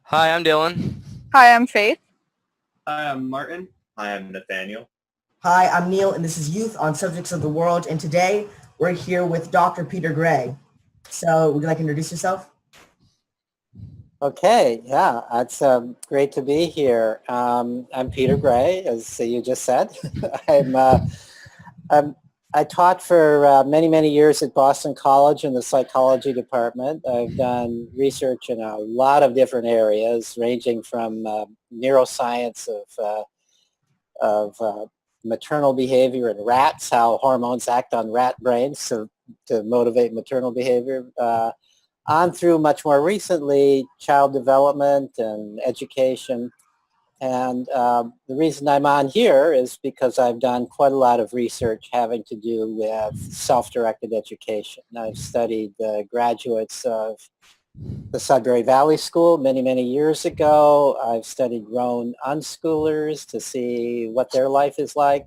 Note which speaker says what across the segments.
Speaker 1: Hi, I'm Dylan.
Speaker 2: Hi, I'm Faith.
Speaker 3: Hi, I'm Martin. Hi, I'm Nathaniel.
Speaker 4: Hi, I'm Neil, and this is Youth on Subjects of the World. And today we're here with Dr. Peter Gray. So, would you like to introduce yourself?
Speaker 5: Okay, yeah, it's great to be here. I'm Peter Gray, as you just said. I'm, I'm, I taught for many, many years at Boston College in the psychology department. I've done research in a lot of different areas, ranging from neuroscience of maternal behavior in rats, how hormones act on rat brains to motivate maternal behavior. On through much more recently, child development and education. And the reason I'm on here is because I've done quite a lot of research having to do with self-directed education. I've studied the graduates of the Sudbury Valley School many, many years ago. I've studied grown unschoolers to see what their life is like.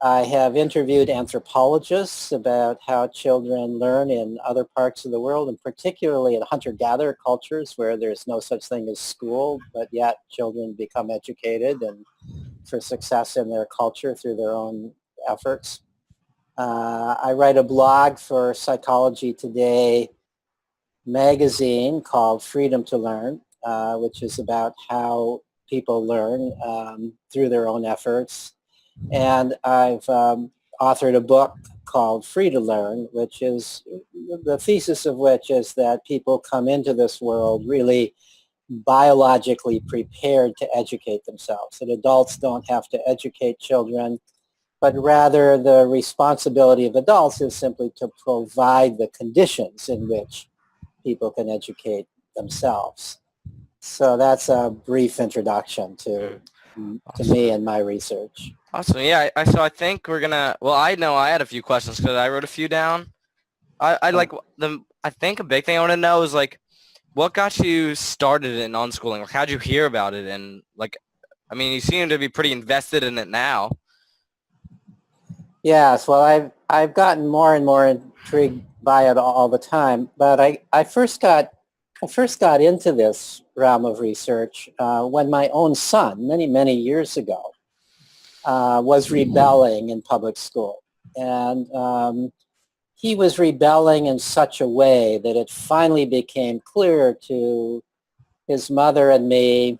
Speaker 5: I have interviewed anthropologists about how children learn in other parts of the world, and particularly in hunter-gatherer cultures where there's no such thing as school, but yet children become educated and for success in their culture through their own efforts. I write a blog for Psychology Today magazine called Freedom to Learn, which is about how people learn through their own efforts. And I've authored a book called Free to Learn, which is the thesis of which is that people come into this world really biologically prepared to educate themselves, that adults don't have to educate children, but rather the responsibility of adults is simply to provide the conditions in which people can educate themselves. So that's a brief introduction to me and my research.
Speaker 1: Awesome. Yeah, so I think we're gonna. Well, I know I had a few questions because I wrote a few down. I like the. I think a big thing I want to know is like, what got you started in unschooling? Like, how'd you hear about it? And like, I mean, you seem to be pretty invested in it now.
Speaker 5: Yes, well, I've gotten more and more intrigued by it all the time. But I first got into this realm of research when my own son, many, many years ago, was rebelling in public school. And he was rebelling in such a way that it finally became clear to his mother and me,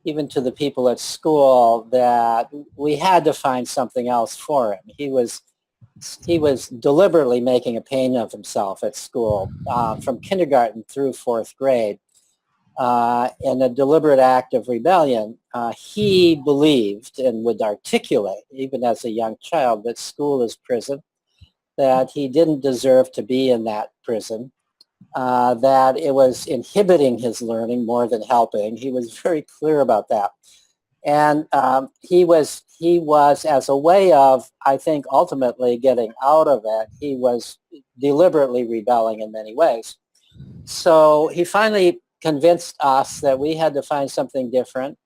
Speaker 5: even to the people at school, that we had to find something else for him. He was deliberately making a pain of himself at school from kindergarten through fourth grade. In a deliberate act of rebellion, he believed and would articulate, even as a young child, that school is prison, that he didn't deserve to be in that prison, that it was inhibiting his learning more than helping. He was very clear about that. And he was, as a way of, I think, ultimately getting out of it, he was deliberately rebelling in many ways. So he finally convinced us that we had to find something different.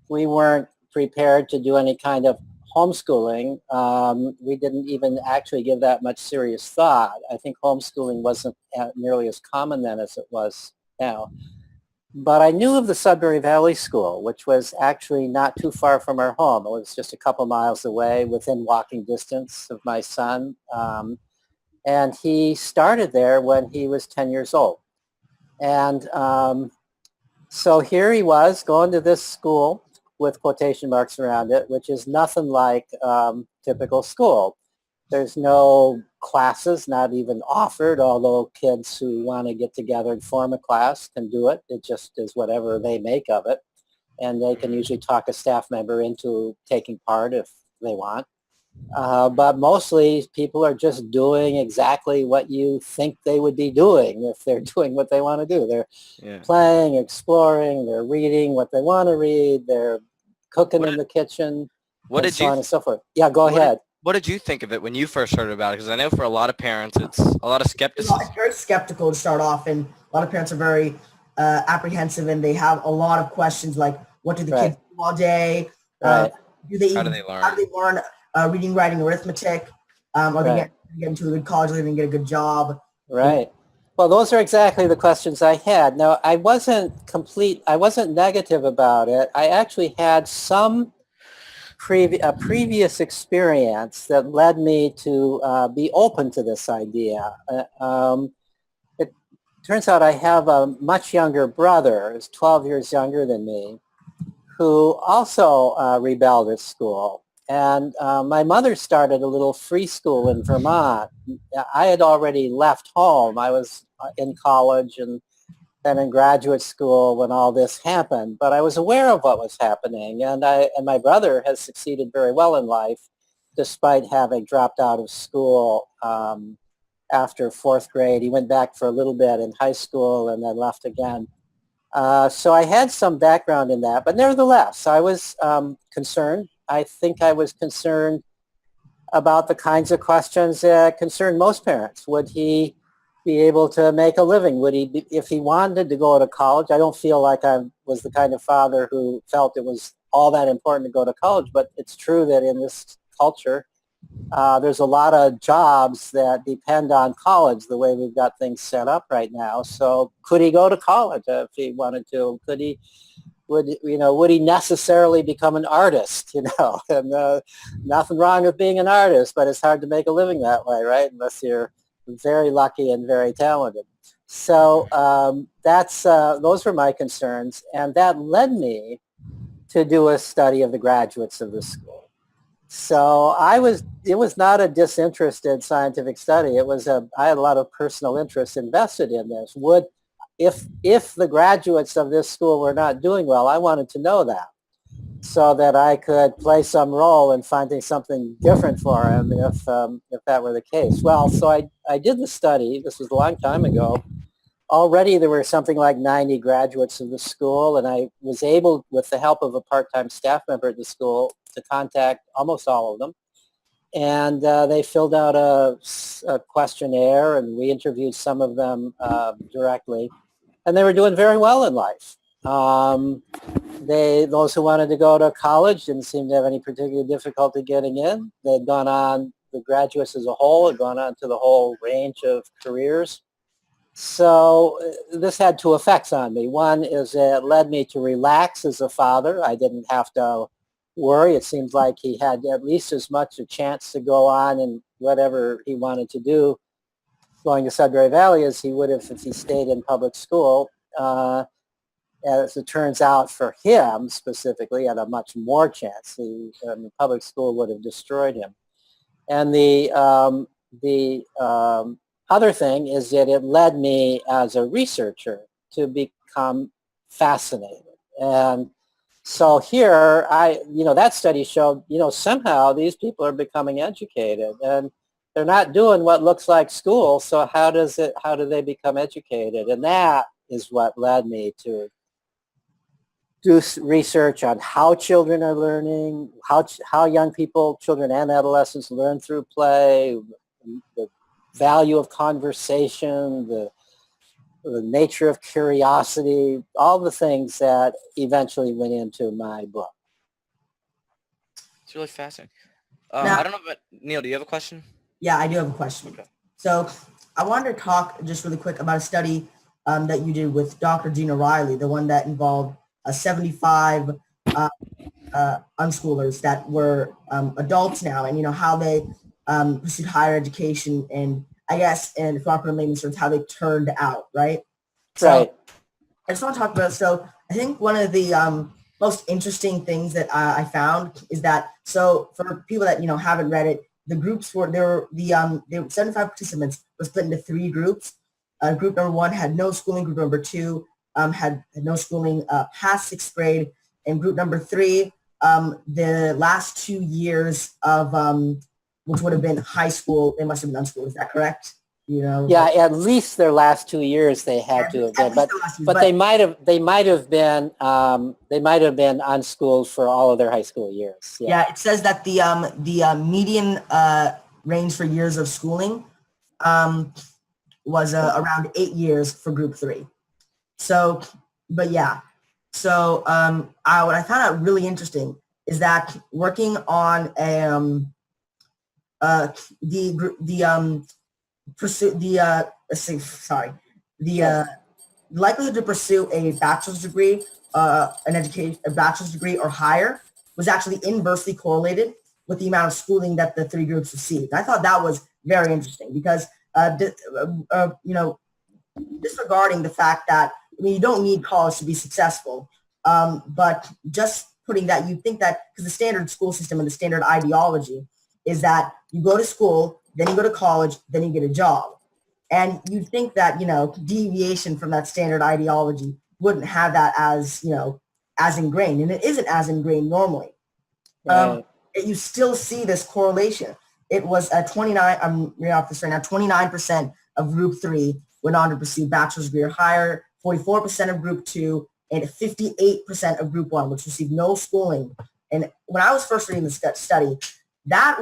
Speaker 5: We weren't prepared to do any kind of homeschooling. We didn't even actually give that much serious thought. I think homeschooling wasn't nearly as common then as it was now. But I knew of the Sudbury Valley School, which was actually not too far from our home. It was just a couple miles away, within walking distance of my son. And he started there when he was 10 years old. And so here he was going to this school with quotation marks around it, which is nothing like typical school. There's no classes, not even offered, although kids who want to get together and form a class can do it. It just is whatever they make of it. And they can usually talk a staff member into taking part if they want. But mostly people are just doing exactly what you think they would be doing if they're doing what they want to do. They're playing, exploring, they're reading what they want to read, they're cooking in the kitchen, and so on and so forth. Yeah, go ahead.
Speaker 1: What did you think of it when you first heard about it? Because I know for a lot of parents, it's a lot of skepticism.
Speaker 4: It's very skeptical to start off, and a lot of parents are very apprehensive, and they have a lot of questions like, what do the kids do all day?
Speaker 5: Right.
Speaker 1: How do they learn?
Speaker 4: How do they learn reading, writing, arithmetic? Are they get into a good college? Are they going to get a good job?
Speaker 5: Right. Well, those are exactly the questions I had. Now, I wasn't negative about it. I actually had some previous experience that led me to be open to this idea. It turns out I have a much younger brother, who's 12 years younger than me, who also rebelled at school. And my mother started a little free school in Vermont. I had already left home. I was in college and then in graduate school when all this happened. But I was aware of what was happening. And my brother has succeeded very well in life, despite having dropped out of school after fourth grade. He went back for a little bit in high school and then left again. So I had some background in that, but nevertheless, I was concerned. I think I was concerned about the kinds of questions that concern most parents. Would he be able to make a living? Would he, if he wanted to go to college? I don't feel like I was the kind of father who felt it was all that important to go to college, but it's true that in this culture, there's a lot of jobs that depend on college, the way we've got things set up right now. So could he go to college if he wanted to? Would he necessarily become an artist, And nothing wrong with being an artist, but it's hard to make a living that way, right? Unless you're very lucky and very talented. So those were my concerns. And that led me to do a study of the graduates of the school. So it was not a disinterested scientific study. I had a lot of personal interest invested in this. If the graduates of this school were not doing well, I wanted to know that so that I could play some role in finding something different for them if that were the case. Well, so I did the study. This was a long time ago. Already there were something like 90 graduates of the school, and I was able, with the help of a part-time staff member at the school, to contact almost all of them. And they filled out a questionnaire, and we interviewed some of them directly. And they were doing very well in life. Those who wanted to go to college didn't seem to have any particular difficulty getting in. They'd gone on, the graduates as a whole had gone on to the whole range of careers. So this had two effects on me. One is it led me to relax as a father. I didn't have to worry. It seems like he had at least as much a chance to go on and whatever he wanted to do going to Sudbury Valley as he would have if he stayed in public school. As it turns out, for him specifically, had a much more chance. Public school would have destroyed him. And the other thing is that it led me as a researcher to become fascinated. And so here, that study showed, somehow these people are becoming educated and they're not doing what looks like school. So how do they become educated? And that is what led me to do research on how children are learning, how young people, children and adolescents learn through play, the value of conversation, the nature of curiosity, all the things that eventually went into my book.
Speaker 1: It's really fascinating.
Speaker 4: Now-
Speaker 1: I don't know, but Neil, do you have a question?
Speaker 4: Yeah, I do have a question.
Speaker 1: Okay.
Speaker 4: So I wanted to talk just really quick about a study that you did with Dr. Gina Riley, the one that involved 75 unschoolers that were adults now, and how they pursued higher education, and I guess, and if not in layman's terms, how they turned out, right? So
Speaker 5: Right.
Speaker 4: I just want to talk about, so I think one of the most interesting things that I found is that, so for people that, haven't read it, the groups there were 75 participants were split into 3 groups. Group number 1 had no schooling. Group number 2 had no schooling past 6th grade. And group number 3, the last 2 years of, which would have been high school, they must have been unschooled. Is that correct?
Speaker 5: Yeah, at least their last 2 years they had to have been, but they might have been unschooled for all of their high school years.
Speaker 4: Yeah, it says that the median range for years of schooling was around 8 years for group 3. So, but yeah, so what I found out really interesting is that working on the likelihood to pursue a bachelor's degree, a bachelor's degree or higher was actually inversely correlated with the amount of schooling that the three groups received. I thought that was very interesting because, disregarding the fact that, I mean, you don't need college to be successful, but just putting that, you think that, because the standard school system and the standard ideology is that you go to school, then you go to college, then you get a job. And you'd think that, deviation from that standard ideology wouldn't have that as, as ingrained. And it isn't as ingrained normally.
Speaker 5: Right.
Speaker 4: You still see this correlation. It was at 29, I'm reading off this right now, 29% of group 3 went on to pursue bachelor's degree or higher, 44% of group 2, and 58% of group 1, which received no schooling. And when I was first reading the study, it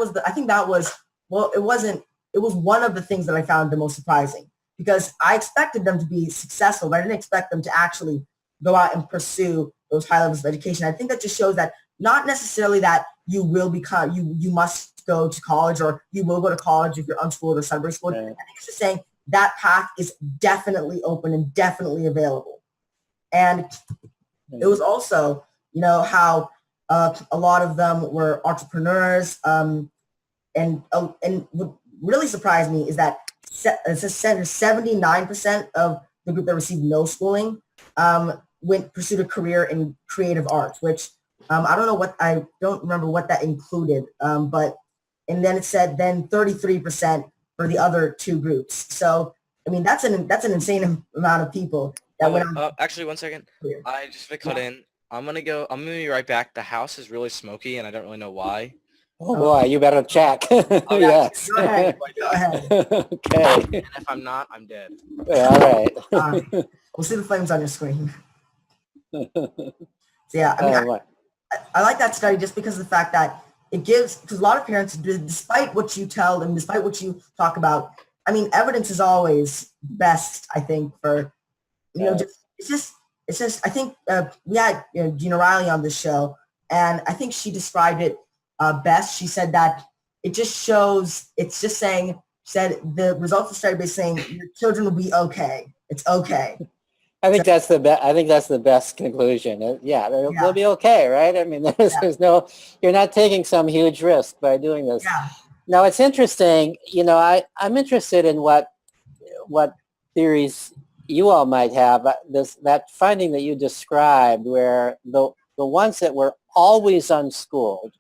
Speaker 4: was one of the things that I found the most surprising, because I expected them to be successful, but I didn't expect them to actually go out and pursue those high levels of education. I think that just shows that not necessarily that you will become, you must go to college, or you will go to college if you're unschooled or Sudbury schooled.
Speaker 5: Right.
Speaker 4: I think it's just saying that path is definitely open and definitely available. And it was also, how a lot of them were entrepreneurs, and what really surprised me is that 79% of the group that received no schooling pursued a career in creative arts, which I don't remember what that included, and then it said then 33% for the other two groups. So I mean that's an insane amount of people that went on.
Speaker 1: Actually, one second.
Speaker 4: Career.
Speaker 1: I just cut in. I'm gonna be right back. The house is really smoky, and I don't really know why.
Speaker 5: Oh boy, you better check. Yes.
Speaker 4: Go ahead. Go ahead.
Speaker 5: Okay.
Speaker 1: And if I'm not, I'm dead.
Speaker 5: All right.
Speaker 4: We'll see the flames on your screen. So yeah, I mean, I like that study just because of the fact that it gives, because a lot of parents, despite what you tell them, despite what you talk about, I mean, evidence is always best, I think, for, it's just, I think we had Gina Riley on this show, and I think she described it best. She said that it just shows, it's just saying, said the results of the study basically saying your children will be okay. It's okay.
Speaker 5: I think that's the best. I think that's the best conclusion. They'll be okay, right? I mean, there's no, you're not taking some huge risk by doing this.
Speaker 4: Yeah.
Speaker 5: Now it's interesting. I'm interested in what theories you all might have. That finding that you described, where the ones that were always unschooled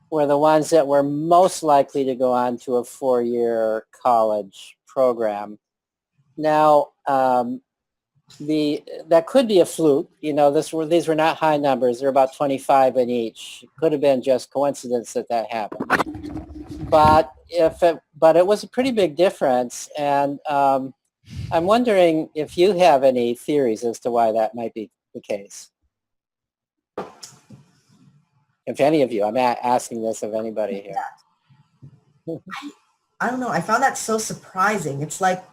Speaker 5: were the ones that were most likely to go on to a 4-year college program. Now, that could be a fluke. These were not high numbers. They're about 25 in each. It could have been just coincidence that happened. But it was a pretty big difference. And I'm wondering if you have any theories as to why that might be the case. If any of you, I'm asking this of anybody here.
Speaker 4: I don't know. I found that so surprising. It's like,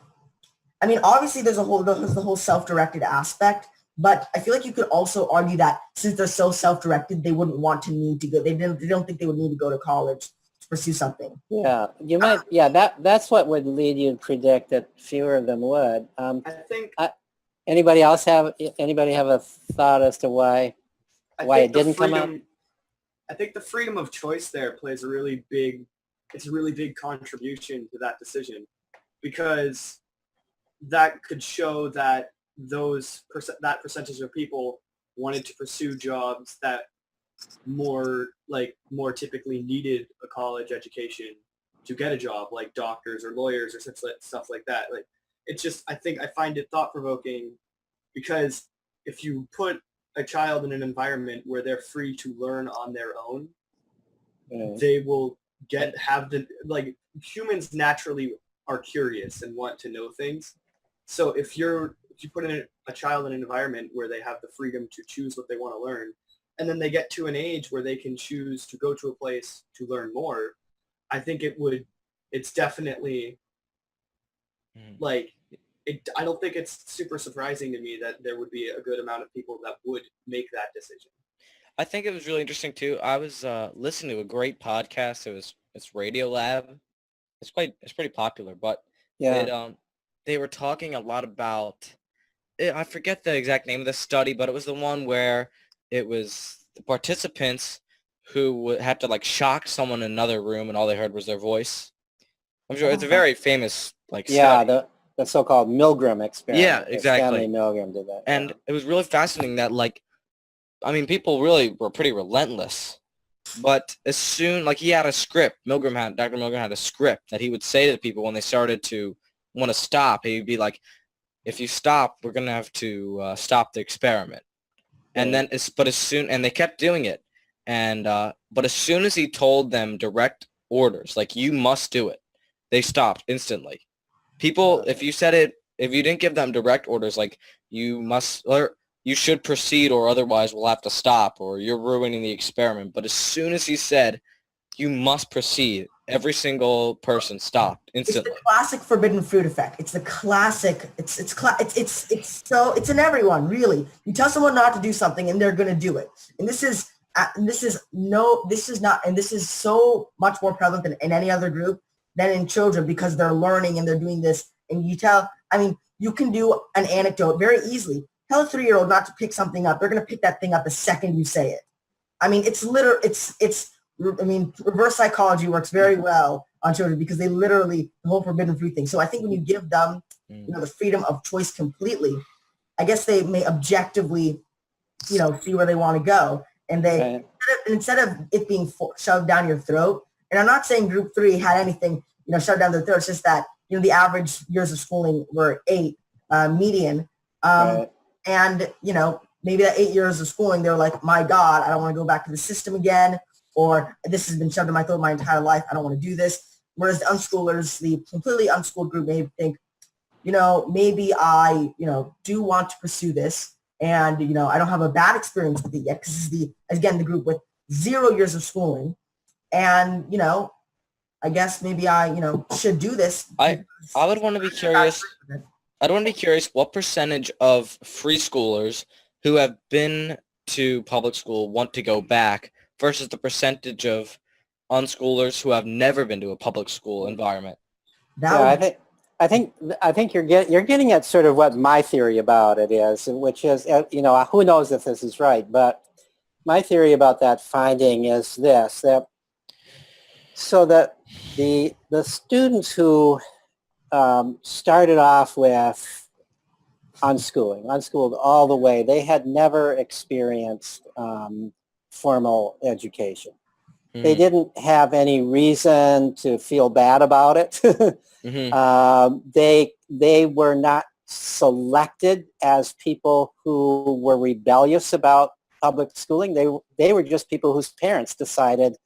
Speaker 4: I mean, obviously there's the whole self-directed aspect, but I feel like you could also argue that since they're so self-directed, they wouldn't want to need to go. They don't think they would need to go to college to pursue something.
Speaker 5: Yeah, you might. Yeah, that's what would lead you to predict that fewer of them would.
Speaker 3: I think.
Speaker 5: Anybody have a thought as to why it didn't come out?
Speaker 3: I think the freedom of choice there plays a really big contribution to that decision, because that could show that that percentage of people wanted to pursue jobs that more typically needed a college education to get a job, like doctors or lawyers or stuff like that. Like, it's just, I find it thought-provoking, because if you put a child in an environment where they're free to learn on their own, they will humans naturally are curious and want to know things. So if you put in a child in an environment where they have the freedom to choose what they want to learn, and then they get to an age where they can choose to go to a place to learn more, I think it's definitely I don't think it's super surprising to me that there would be a good amount of people that would make that decision.
Speaker 1: I think it was really interesting too. I was listening to a great podcast. It's Radio Lab. It's pretty popular, but they they were talking a lot about, I forget the exact name of the study, but it was the one where it was the participants who had to like shock someone in another room and all they heard was their voice. I'm sure it's a very famous like
Speaker 5: Yeah,
Speaker 1: study.
Speaker 5: the so-called Milgram
Speaker 1: Yeah,
Speaker 5: experiment.
Speaker 1: exactly.
Speaker 5: Stanley Milgram did that.
Speaker 1: And it was really fascinating that like, I mean, people really were pretty relentless. But as soon, like he had a script, Dr. Milgram had a script that he would say to people when they started to want to stop. He'd be like, if you stop, we're going to have to stop the experiment. And then, and they kept doing it. And, but as soon as he told them direct orders, like you must do it, they stopped instantly. People, if you said it, if you didn't give them direct orders, like you must, or you should proceed or otherwise we'll have to stop or you're ruining the experiment. But as soon as he said, you must proceed, every single person stopped instantly.
Speaker 4: It's the classic forbidden fruit effect. It's the classic. It's in everyone, really. You tell someone not to do something and they're going to do it. And this is so much more prevalent than in any other group than in children because they're learning and they're doing this. And you can do an anecdote very easily. Tell a 3-year-old not to pick something up. They're going to pick that thing up the second you say it. I mean, reverse psychology works very well on children because they literally, the whole forbidden fruit thing. So I think when you give them, the freedom of choice completely, I guess they may objectively, see where they want to go. And they, instead of it being shoved down your throat, and I'm not saying group 3 had anything, shoved down their throat. It's just that, the average years of schooling were 8, median. And, maybe that 8 years of schooling, they were like, my God, I don't want to go back to the system again. Or this has been shoved in my throat my entire life. I don't want to do this. Whereas the unschoolers, the completely unschooled group may think, maybe I, do want to pursue this. And, I don't have a bad experience with it yet because this is the group with 0 years of schooling. And, I guess maybe I, should do this.
Speaker 1: I would want to be curious. I'd want to be curious what percentage of free schoolers who have been to public school want to go back versus the percentage of unschoolers who have never been to a public school environment.
Speaker 5: I think you're getting at sort of what my theory about it is, which is, who knows if this is right, but my theory about that finding is this, that the students who started off with unschooled all the way, they had never experienced formal education. They didn't have any reason to feel bad about it. They were not selected as people who were rebellious about public schooling. They were just people whose parents decided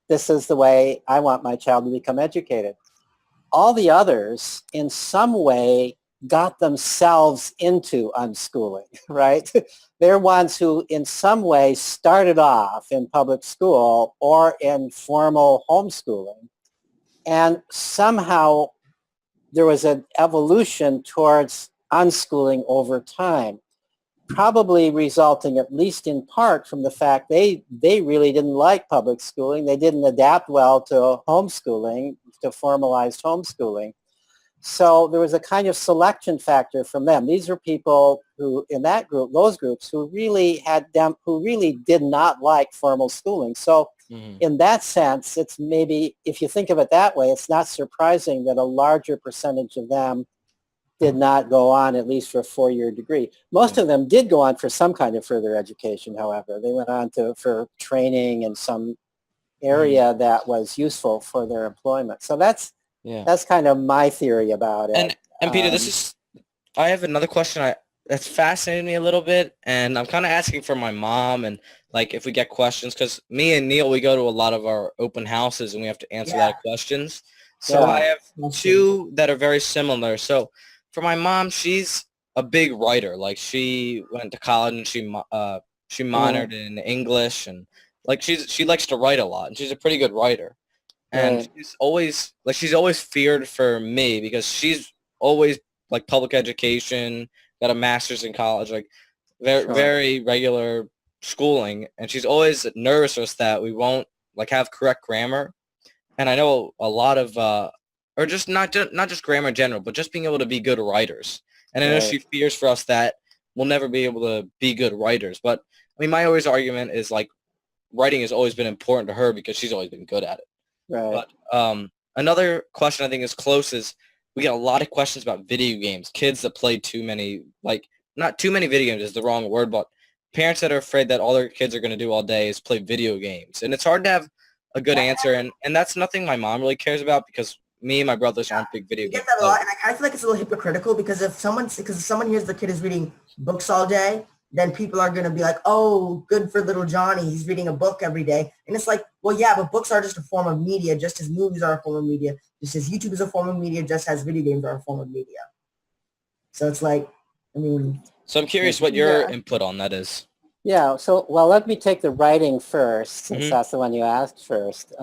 Speaker 5: this is the way I want my child to become educated. All the others, in some way, got themselves into unschooling, right? They're ones who, in some way, started off in public school or in formal homeschooling. And somehow there was an evolution towards unschooling over time, probably resulting, at least in part, from the fact they really didn't like public schooling. They didn't adapt well to homeschooling, to formalized homeschooling. So there was a kind of selection factor from them. These are people who, in that group, those groups, who really did not like formal schooling. So in that sense, it's maybe, if you think of it that way, it's not surprising that a larger percentage of them did not go on, at least for a 4-year degree. Most of them did go on for some kind of further education, however. They went on for training in some area that was useful for their employment. So that's kind of my theory about it.
Speaker 1: And Peter, I have another question that's fascinated me a little bit, and I'm kind of asking for my mom and like if we get questions, because me and Neil, we go to a lot of our open houses and we have to answer a lot of questions. So I have 2 that are very similar. So for my mom, she's a big writer. Like she went to college and she minored in English, and like she likes to write a lot, and she's a pretty good writer. And she's always feared for me because she's always like public education, got a master's in college, like very regular schooling, and she's always nervous that we won't like have correct grammar. And I know a lot of or just not just grammar in general, but just being able to be good writers. And I know she
Speaker 5: Right.
Speaker 1: fears for us that we'll never be able to be good writers. But I mean, my always argument is like writing has always been important to her because she's always been good at it.
Speaker 5: Right.
Speaker 1: But another question I think is close is we get a lot of questions about video games, kids that play too many, like not too many video games is the wrong word, but parents that are afraid that all their kids are going to do all day is play video games. And it's hard to have a good answer. And that's nothing my mom really cares about because me and my brothers aren't big video
Speaker 4: You
Speaker 1: game
Speaker 4: get that a
Speaker 1: players.
Speaker 4: lot, and I feel like it's a little hypocritical because if someone hears the kid is reading books all day, then people are going to be like, oh, good for little Johnny. He's reading a book every day. And it's like, well, yeah, but books are just a form of media, just as movies are a form of media, just as YouTube is a form of media, just as video games are a form of media. So it's like, I mean.
Speaker 1: So I'm curious what your
Speaker 5: Yeah.
Speaker 1: input on that is.
Speaker 5: Yeah, so, well, let me take the writing first, since
Speaker 1: Mhm.
Speaker 5: that's the one you asked first.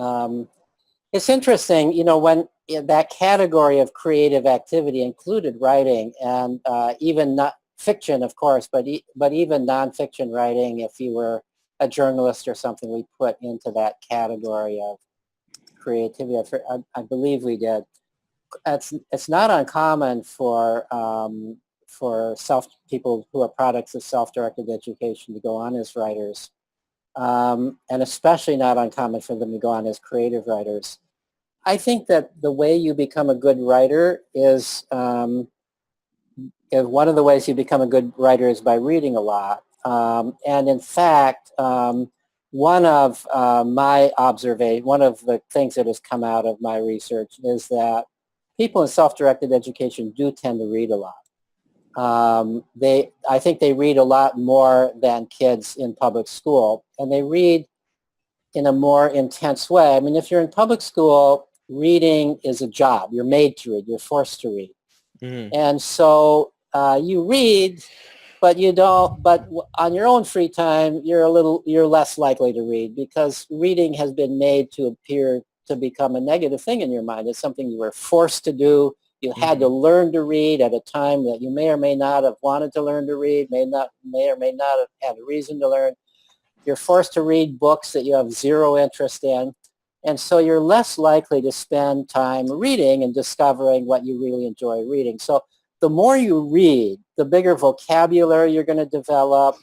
Speaker 5: It's interesting, when that category of creative activity included writing and even not fiction, of course, but even nonfiction writing, if you were a journalist or something, we put into that category of creativity. I believe we did. It's not uncommon for people who are products of self-directed education to go on as writers, and especially not uncommon for them to go on as creative writers. I think that the way you become a good writer is one of the ways you become a good writer is by reading a lot. And in fact, one of one of the things that has come out of my research is that people in self-directed education do tend to read a lot. I think they read a lot more than kids in public school, and they read in a more intense way. I mean, if you're in public school, reading is a job. You're made to read. You're forced to read.
Speaker 1: Mhm.
Speaker 5: And so you read, but you don't. But on your own free time, you're less likely to read because reading has been made to appear to become a negative thing in your mind. It's something you were forced to do. You had to learn to read at a time that you may or may not have wanted to learn to read, may or may not have had a reason to learn. You're forced to read books that you have zero interest in. And so you're less likely to spend time reading and discovering what you really enjoy reading. So the more you read, the bigger vocabulary you're going to develop,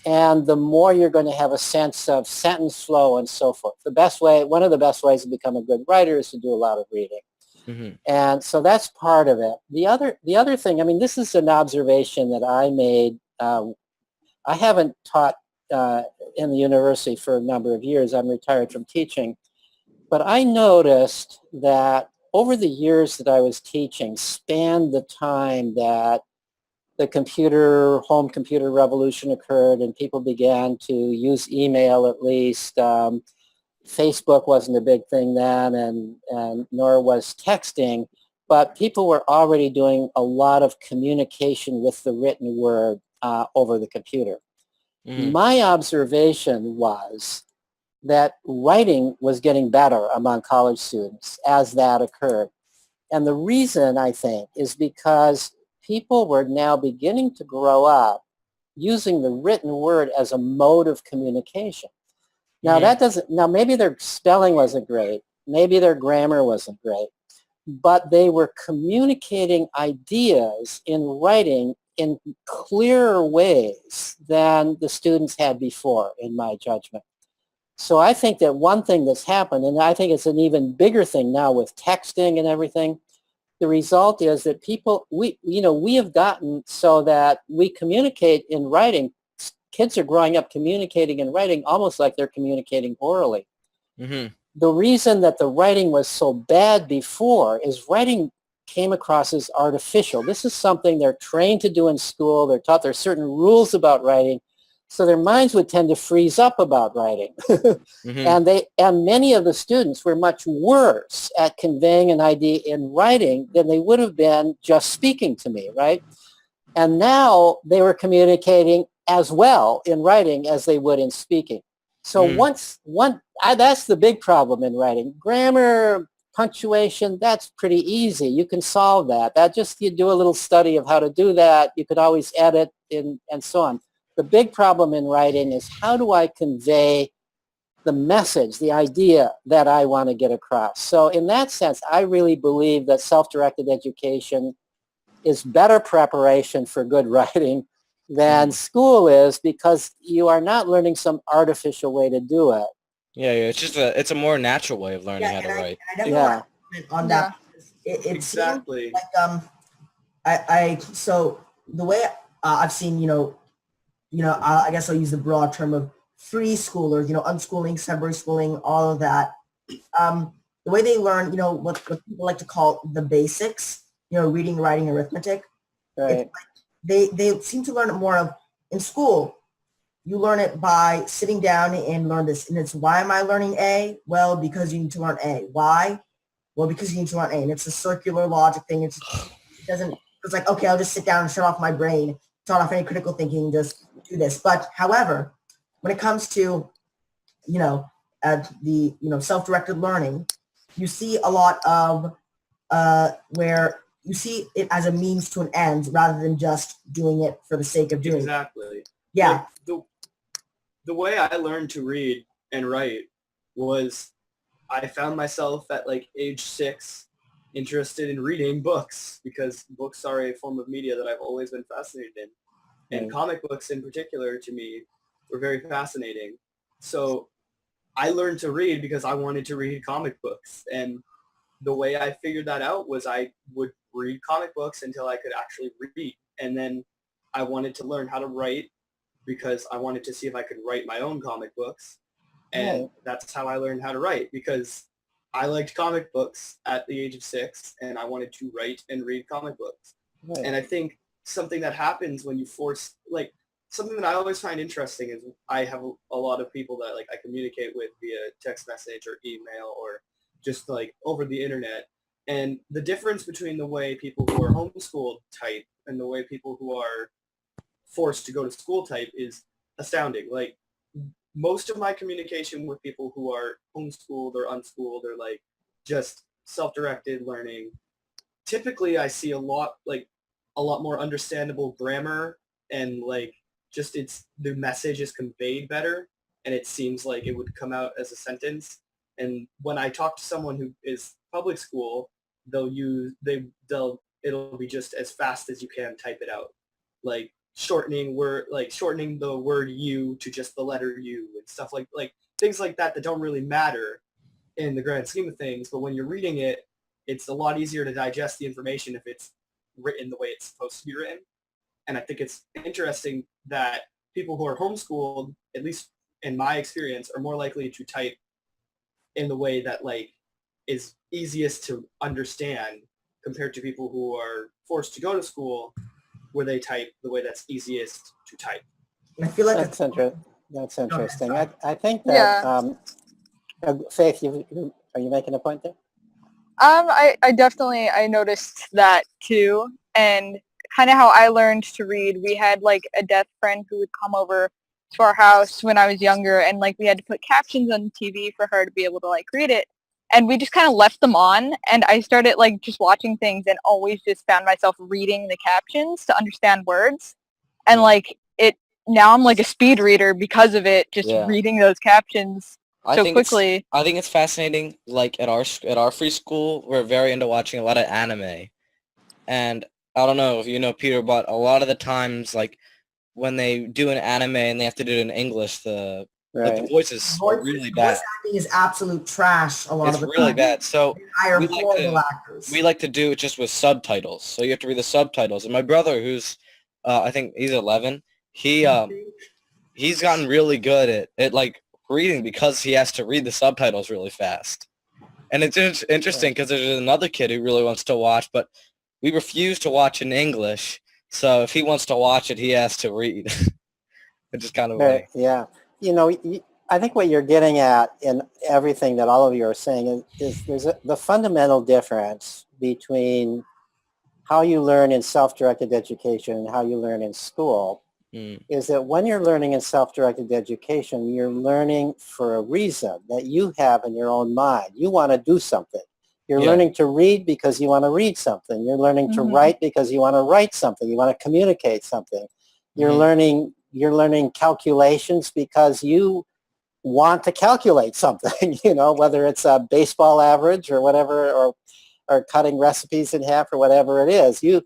Speaker 5: and the more you're going to have a sense of sentence flow and so forth. One of the best ways to become a good writer is to do a lot of reading.
Speaker 1: Mhm.
Speaker 5: And so that's part of it. The other thing, I mean, this is an observation that I made. I haven't taught in the university for a number of years. I'm retired from teaching. But I noticed that over the years that I was teaching spanned the time that the home computer revolution occurred and people began to use email at least. Facebook wasn't a big thing then, and nor was texting, but people were already doing a lot of communication with the written word over the computer.
Speaker 1: Mhm.
Speaker 5: My observation was that writing was getting better among college students as that occurred. And the reason, I think, is because people were now beginning to grow up using the written word as a mode of communication. Now maybe their spelling wasn't great, maybe their grammar wasn't great, but they were communicating ideas in writing in clearer ways than the students had before, in my judgment. So I think that one thing that's happened, and I think it's an even bigger thing now with texting and everything, the result is that we have gotten so that we communicate in writing. Kids are growing up communicating in writing almost like they're communicating orally.
Speaker 1: Mhm.
Speaker 5: The reason that the writing was so bad before is writing came across as artificial. This is something they're trained to do in school. They're taught there's certain rules about writing. So their minds would tend to freeze up about writing.
Speaker 1: Mhm.
Speaker 5: And many of the students were much worse at conveying an idea in writing than they would have been just speaking to me, right? And now they were communicating as well in writing as they would in speaking. So that's the big problem in writing. Grammar, punctuation, that's pretty easy. You can solve that. You do a little study of how to do that. You could always edit and so on. The big problem in writing is how do I convey the message, the idea that I want to get across. So in that sense, I really believe that self-directed education is better preparation for good writing than school is, because you are not learning some artificial way to do it.
Speaker 1: Yeah, it's just it's a more natural way of learning how to write.
Speaker 4: I definitely want to comment on that. It
Speaker 3: Exactly.
Speaker 4: seems like so the way I've seen, I guess I'll use the broad term of free schoolers, unschooling, temporary schooling, all of that. The way they learn, what people like to call the basics, reading, writing, arithmetic.
Speaker 5: Right.
Speaker 4: They seem to learn it more of in school. You learn it by sitting down and learn this. And it's, why am I learning A? Well, because you need to learn A. Why? Well, because you need to learn A. And it's a circular logic thing. It's like, okay, I'll just sit down and shut off my brain, turn off any critical thinking, just do this. But however, when it comes to, self-directed learning, you see a lot of where you see it as a means to an end rather than just doing it for the sake of doing it.
Speaker 3: Exactly.
Speaker 4: Yeah.
Speaker 3: Like, the way I learned to read and write was I found myself at like age 6 interested in reading books, because books are a form of media that I've always been fascinated in. And comic books in particular to me were very fascinating. So I learned to read because I wanted to read comic books. And the way I figured that out was I would read comic books until I could actually read. And then I wanted to learn how to write because I wanted to see if I could write my own comic books. And that's how I learned how to write, because I liked comic books at the age of 6 and I wanted to write and read comic books.
Speaker 5: Right.
Speaker 3: And I think something that happens when you force, like, something that I always find interesting is I have a lot of people that like I communicate with via text message or email or just like over the internet. And the difference between the way people who are homeschooled type and the way people who are forced to go to school type is astounding. Like, most of my communication with people who are homeschooled or unschooled or like just self-directed learning, typically I see a lot more understandable grammar, and like just the message is conveyed better and it seems like it would come out as a sentence. And when I talk to someone who is public school, it'll be just as fast as you can type it out, like shortening the word you to just the letter U and stuff like things like that don't really matter in the grand scheme of things. But when you're reading it, it's a lot easier to digest the information if it's written the way it's supposed to be written. And I think it's interesting that people who are homeschooled, at least in my experience, are more likely to type in the way that like is easiest to understand compared to people who are forced to go to school, where they type the way that's easiest to type.
Speaker 4: And I feel like
Speaker 5: That's interesting. I think that Faith, are you making a point there?
Speaker 2: I definitely noticed that too, and kind of how I learned to read. We had like a deaf friend who would come over to our house when I was younger, and like we had to put captions on TV for her to be able to like read it. And we just kind of left them on, and I started like just watching things and always just found myself reading the captions to understand words. And like now I'm like a speed reader because of it, just reading those captions so quickly.
Speaker 1: I think it's fascinating. Like at our free school, we're very into watching a lot of anime. And I don't know if you know, Peter, but a lot of the times, like when they do an anime and they have to do it in English, the voices are really bad.
Speaker 4: Voice acting is absolute trash a lot of the time.
Speaker 1: It's really bad. So
Speaker 4: we
Speaker 1: like to do it just with subtitles. So you have to read the subtitles. And my brother, who's I think he's 11, he's gotten really good at like reading because he has to read the subtitles really fast. And it's interesting because there's another kid who really wants to watch, but we refuse to watch in English. So if he wants to watch it, he has to read. Which is kind of funny.
Speaker 5: Yeah. You know, I think what you're getting at in everything that all of you are saying is there's the fundamental difference between how you learn in self-directed education and how you learn in school is that when you're learning in self-directed education, you're learning for a reason that you have in your own mind. You want to do something. You're learning to read because you want to read something. You're learning to write because you want to write something. You want to communicate something. You're learning calculations because you want to calculate something, whether it's a baseball average or whatever, or cutting recipes in half or whatever it is. You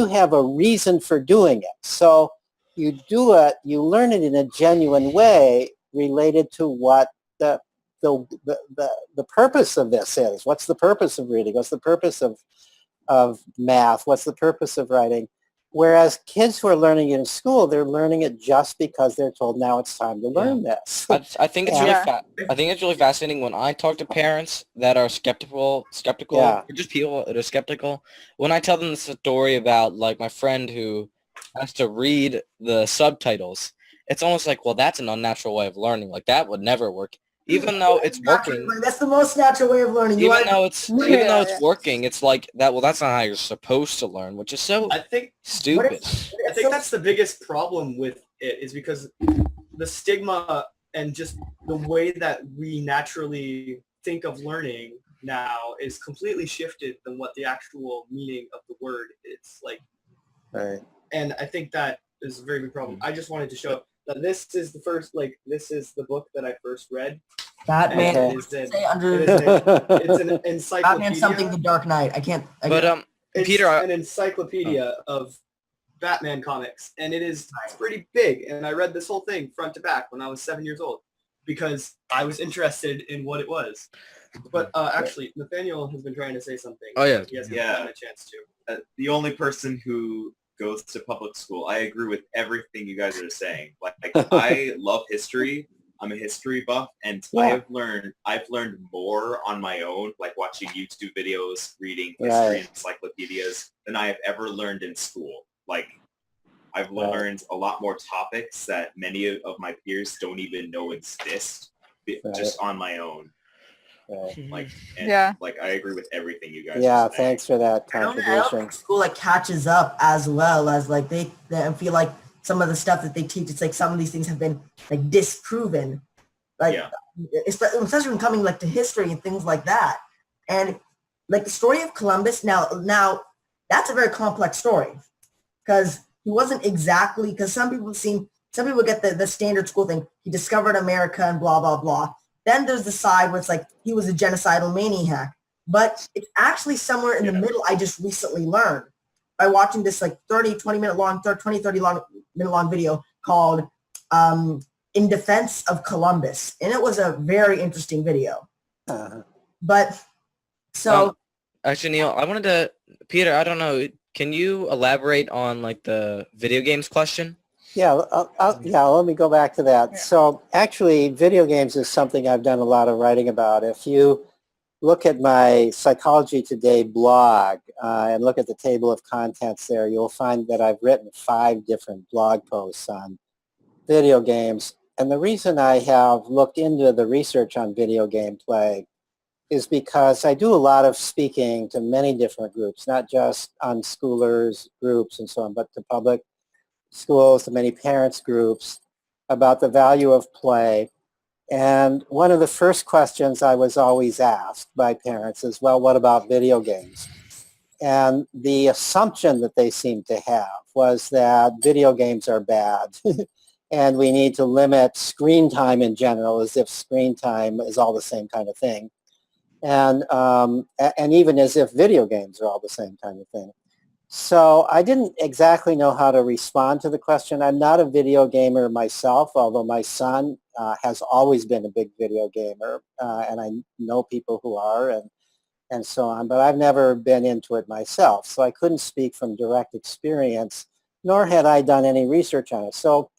Speaker 5: have a reason for doing it. So you do it, you learn it in a genuine way related to what the purpose of this is. What's the purpose of reading? What's the purpose of math? What's the purpose of writing? Whereas kids who are learning it in school, they're learning it just because they're told now it's time to learn this.
Speaker 1: I think it's
Speaker 2: Yeah.
Speaker 1: I think it's really fascinating when I talk to parents that are skeptical,
Speaker 5: Yeah.
Speaker 1: or just people that are skeptical. When I tell them the story about like my friend who has to read the subtitles, it's almost like, well, that's an unnatural way of learning. Like that would never work, even though it's working.
Speaker 4: That's the most natural way of learning.
Speaker 1: Even though it's
Speaker 2: Yeah.
Speaker 1: working, it's like that. Well, that's not how you're supposed to learn, which is so
Speaker 3: I think
Speaker 1: stupid.
Speaker 3: I think that's the biggest problem with it is because the stigma and just the way that we naturally think of learning now is completely shifted than what the actual meaning of the word is. Like,
Speaker 5: Right.
Speaker 3: and I think that is a very big problem. I just wanted to show that this is the book that I first read.
Speaker 4: Batman.
Speaker 3: And
Speaker 5: Okay.
Speaker 4: Say under
Speaker 3: it's an
Speaker 4: Batman
Speaker 3: encyclopedia.
Speaker 4: something the Dark Knight. I can't.
Speaker 1: But
Speaker 3: It's
Speaker 1: Peter,
Speaker 3: an encyclopedia of Batman comics, and it's pretty big. And I read this whole thing front to back when I was 7 years old because I was interested in what it was. But actually, Nathaniel has been trying to say something.
Speaker 1: Oh, yeah.
Speaker 3: He hasn't
Speaker 6: Yeah.
Speaker 3: gotten a chance to.
Speaker 6: The only person who goes to public school, I agree with everything you guys are saying. Like I love history. I'm a history buff, and
Speaker 5: Yeah.
Speaker 6: I've learned more on my own, like watching YouTube videos, reading
Speaker 5: Right.
Speaker 6: history encyclopedias, than I have ever learned in school. Like I've
Speaker 5: Right.
Speaker 6: learned a lot more topics that many of my peers don't even know exist, just on my own.
Speaker 5: Right.
Speaker 6: Like, and,
Speaker 2: Yeah.
Speaker 6: like I agree with everything you guys.
Speaker 5: Yeah,
Speaker 6: are saying.
Speaker 5: thanks for that
Speaker 4: I don't
Speaker 5: contribution.
Speaker 4: think school like catches up as well as like they feel like some of the stuff that they teach. It's like some of these things have been like disproven, like
Speaker 6: Yeah.
Speaker 4: especially when coming like to history and things like that. And like the story of Columbus. Now that's a very complex story because he wasn't exactly because some people get the standard school thing. He discovered America and blah blah blah. Then there's the side where it's like he was a genocidal maniac. But it's actually somewhere in the middle. I just recently learned by watching this like 30 minute long minute long video called In Defense of Columbus. And it was a very interesting video.
Speaker 5: Uh-huh.
Speaker 4: But so
Speaker 1: Actually, Neil, I wanted to, Peter, I don't know, can you elaborate on like the video games question?
Speaker 5: Yeah, let me go back to that.
Speaker 2: Yeah.
Speaker 5: So actually, video games is something I've done a lot of writing about. If you look at my Psychology Today blog and look at the table of contents there, you'll find that I've written 5 different blog posts on video games. And the reason I have looked into the research on video game play is because I do a lot of speaking to many different groups, not just unschoolers groups and so on, but to public schools, to many parents groups about the value of play. And one of the first questions I was always asked by parents is, well, what about video games? And the assumption that they seemed to have was that video games are bad and we need to limit screen time in general, as if screen time is all the same kind of thing. And even as if video games are all the same kind of thing. So I didn't exactly know how to respond to the question. I'm not a video gamer myself, although my son has always been a big video gamer, and I know people who are and so on, but I've never been into it myself. So I couldn't speak from direct experience, nor had I done any research on it. So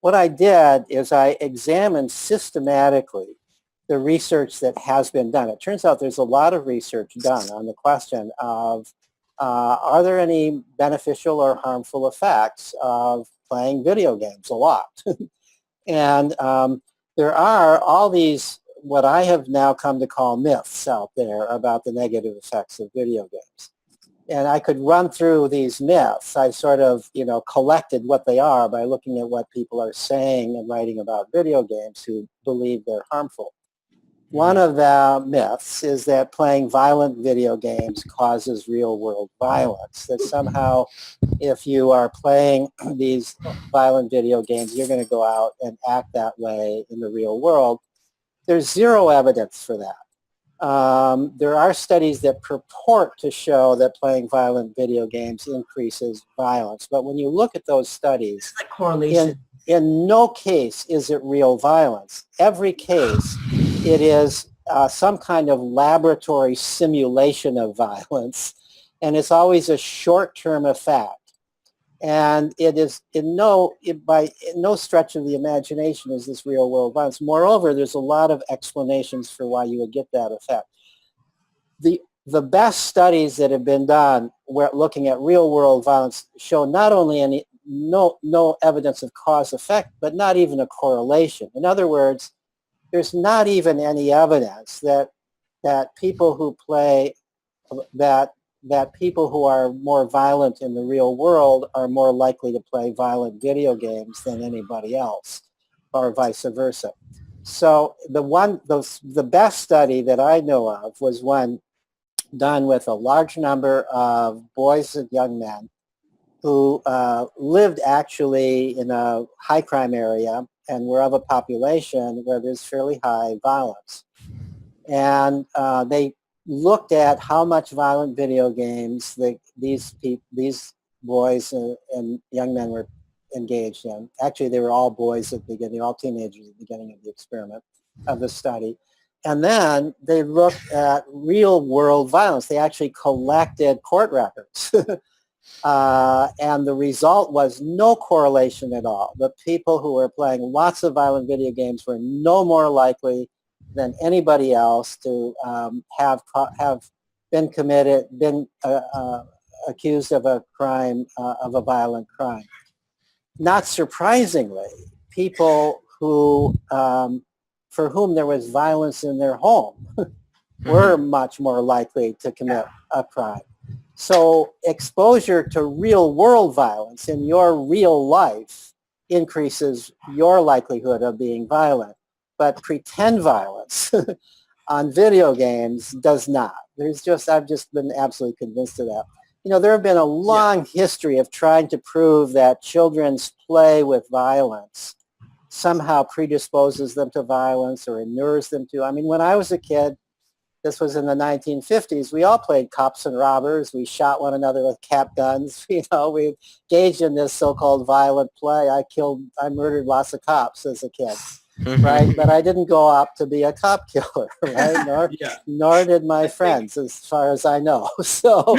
Speaker 5: what I did is I examined systematically the research that has been done. It turns out there's a lot of research done on the question of are there any beneficial or harmful effects of playing video games a lot? And there are all these, what I have now come to call myths out there about the negative effects of video games. And I could run through these myths. I sort of, collected what they are by looking at what people are saying and writing about video games who believe they're harmful. One of the myths is that playing violent video games causes real-world violence, that somehow if you are playing these violent video games, you're going to go out and act that way in the real world. there's zero evidence for that. There are studies that purport to show that playing violent video games increases violence. But when you look at those studies,
Speaker 4: Like correlation.
Speaker 5: in no case is it real violence. Every case, it is some kind of laboratory simulation of violence, and it's always a short-term effect. And it is by no stretch of the imagination is this real world violence. Moreover, there's a lot of explanations for why you would get that effect. The best studies that have been done where looking at real world violence show not only no evidence of cause effect, but not even a correlation. In other words, there's not even any evidence that people who play that people who are more violent in the real world are more likely to play violent video games than anybody else, or vice versa. So the best study that I know of was one done with a large number of boys and young men who lived actually in a high crime area and were of a population where there's fairly high violence. And they looked at how much violent video games these boys and young men were engaged in. Actually, they were all boys at the beginning, all teenagers at the beginning of the experiment, of the study. And then they looked at real world violence. They actually collected court records. And the result was no correlation at all. The people who were playing lots of violent video games were no more likely than anybody else to have been accused of a crime, of a violent crime. Not surprisingly, people who for whom there was violence in their home were much more likely to commit a crime. So exposure to real world violence in your real life increases your likelihood of being violent. But pretend violence on video games does not. I've just been absolutely convinced of that. You know, there have been a long history of trying to prove that children's play with violence somehow predisposes them to violence or inures them to. I mean, when I was a kid, this was in the 1950s, we all played cops and robbers. We shot one another with cap guns. You know, we engaged in this so-called violent play. I murdered lots of cops as a kid. Right, but I didn't go up to be a cop killer, right? Nor did my friends, as far as I know. So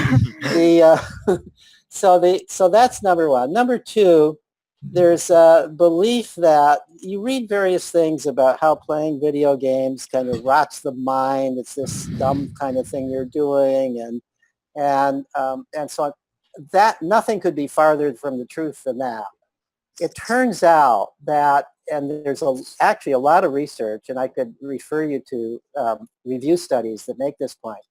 Speaker 5: so that's number one. Number two, there's a belief that you read various things about how playing video games kind of rots the mind. It's this dumb kind of thing you're doing, and so that nothing could be farther from the truth than that. It turns out that, and there's actually a lot of research, and I could refer you to review studies that make this point.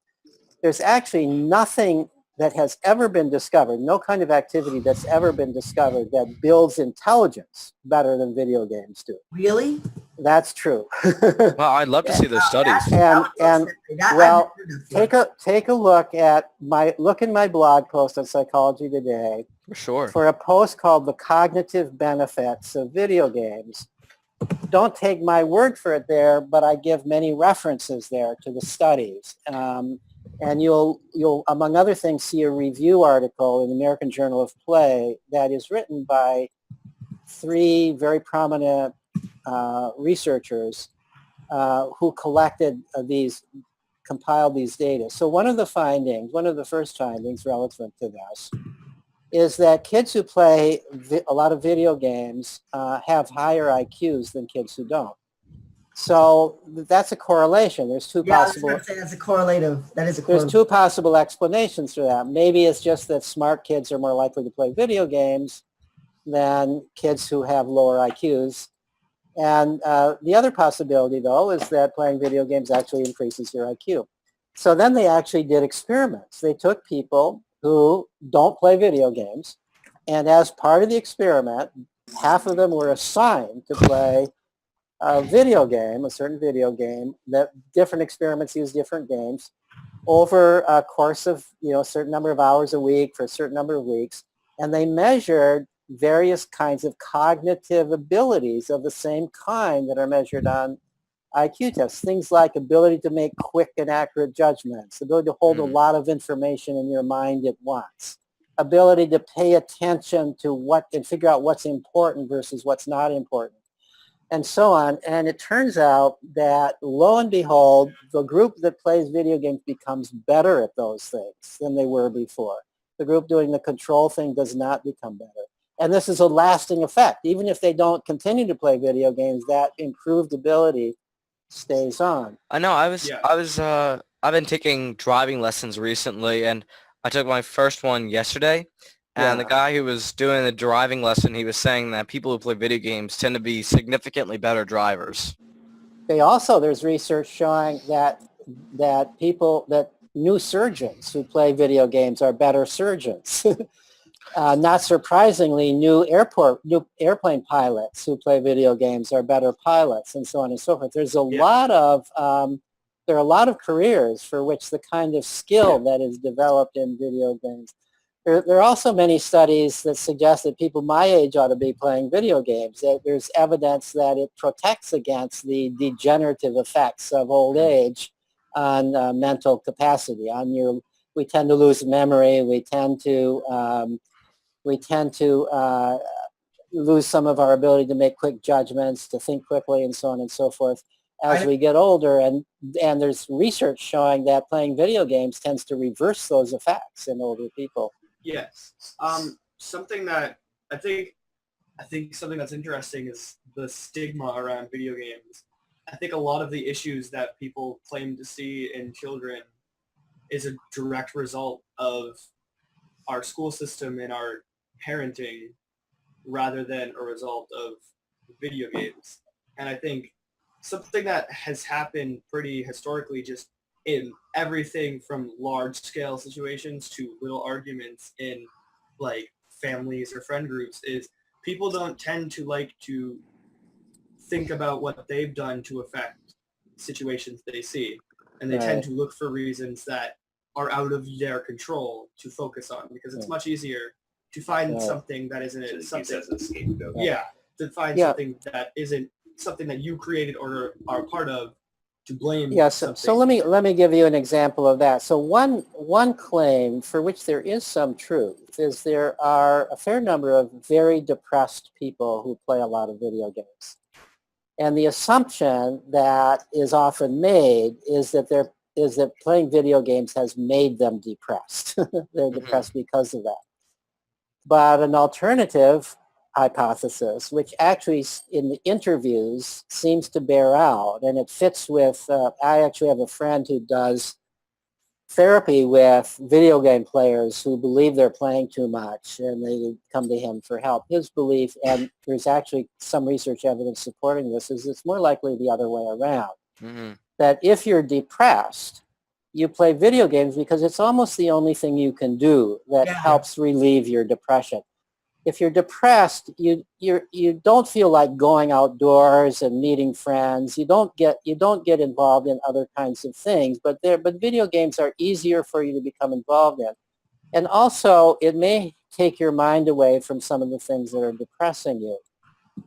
Speaker 5: There's actually nothing that has ever been discovered, no kind of activity that's ever been discovered that builds intelligence better than video games do.
Speaker 4: Really?
Speaker 5: That's true.
Speaker 1: Well, I'd love to see those studies.
Speaker 5: Take a look in my blog post on Psychology Today.
Speaker 1: For sure.
Speaker 5: For a post called The Cognitive Benefits of Video Games. Don't take my word for it there, but I give many references there to the studies. And you'll, among other things, see a review article in the American Journal of Play that is written by three very prominent researchers who compiled these data. So one of the first findings relevant to this is that kids who play a lot of video games have higher IQs than kids who don't. So that's a correlation. There's two possible.
Speaker 4: I was going to say that's a correlative. That is a correlative.
Speaker 5: There's two possible explanations for that. Maybe it's just that smart kids are more likely to play video games than kids who have lower IQs. And the other possibility, though, is that playing video games actually increases your IQ. So then they actually did experiments. They took people who don't play video games, and as part of the experiment, half of them were assigned to play a certain video game, that different experiments use different games over a course of, a certain number of hours a week for a certain number of weeks. And they measured various kinds of cognitive abilities of the same kind that are measured on IQ tests, things like ability to make quick and accurate judgments, ability to hold a lot of information in your mind at once, ability to pay attention to what and figure out what's important versus what's not important, and so on. And it turns out that, lo and behold, the group that plays video games becomes better at those things than they were before. The group doing the control thing does not become better. And this is a lasting effect. Even if they don't continue to play video games, that improved ability stays on.
Speaker 1: I know.
Speaker 3: Yeah.
Speaker 1: I've been taking driving lessons recently, and I took my first one yesterday. And the
Speaker 5: Yeah.
Speaker 1: guy who was doing the driving lesson, he was saying that people who play video games tend to be significantly better drivers.
Speaker 5: There's research showing that new surgeons who play video games are better surgeons. Not surprisingly, new airplane pilots who play video games are better pilots, and so on and so forth. There are a lot of careers for which the kind of skill that is developed in video games. There are also many studies that suggest that people my age ought to be playing video games. There's evidence that it protects against the degenerative effects of old age on mental capacity. We tend to lose memory. We tend to lose some of our ability to make quick judgments, to think quickly, and so on and so forth as we get older. And there's research showing that playing video games tends to reverse those effects in older people.
Speaker 3: Yes. Something that I think something that's interesting is the stigma around video games. I think a lot of the issues that people claim to see in children is a direct result of our school system and our parenting rather than a result of video games. And I think something that has happened pretty historically, just in everything from large-scale situations to little arguments in like families or friend groups, is people don't tend to like to think about what they've done to affect situations they see, and they tend to look for reasons that are out of their control to focus on, because it's much easier to find something that isn't something
Speaker 6: as a scapegoat.
Speaker 3: to find something that isn't something that you created or are part of, to blame.
Speaker 5: So let me give you an example of that. So one claim for which there is some truth is there are a fair number of very depressed people who play a lot of video games. And the assumption that is often made is that playing video games has made them depressed. They're depressed because of that. But an alternative hypothesis, which actually in the interviews seems to bear out, and it fits with, I actually have a friend who does therapy with video game players who believe they're playing too much, and they come to him for help. His belief, and there's actually some research evidence supporting this, is it's more likely the other way around. That if you're depressed, you play video games because it's almost the only thing you can do that helps relieve your depression. If you're depressed, you don't feel like going outdoors and meeting friends. You don't get involved in other kinds of things. But video games are easier for you to become involved in, and also it may take your mind away from some of the things that are depressing you.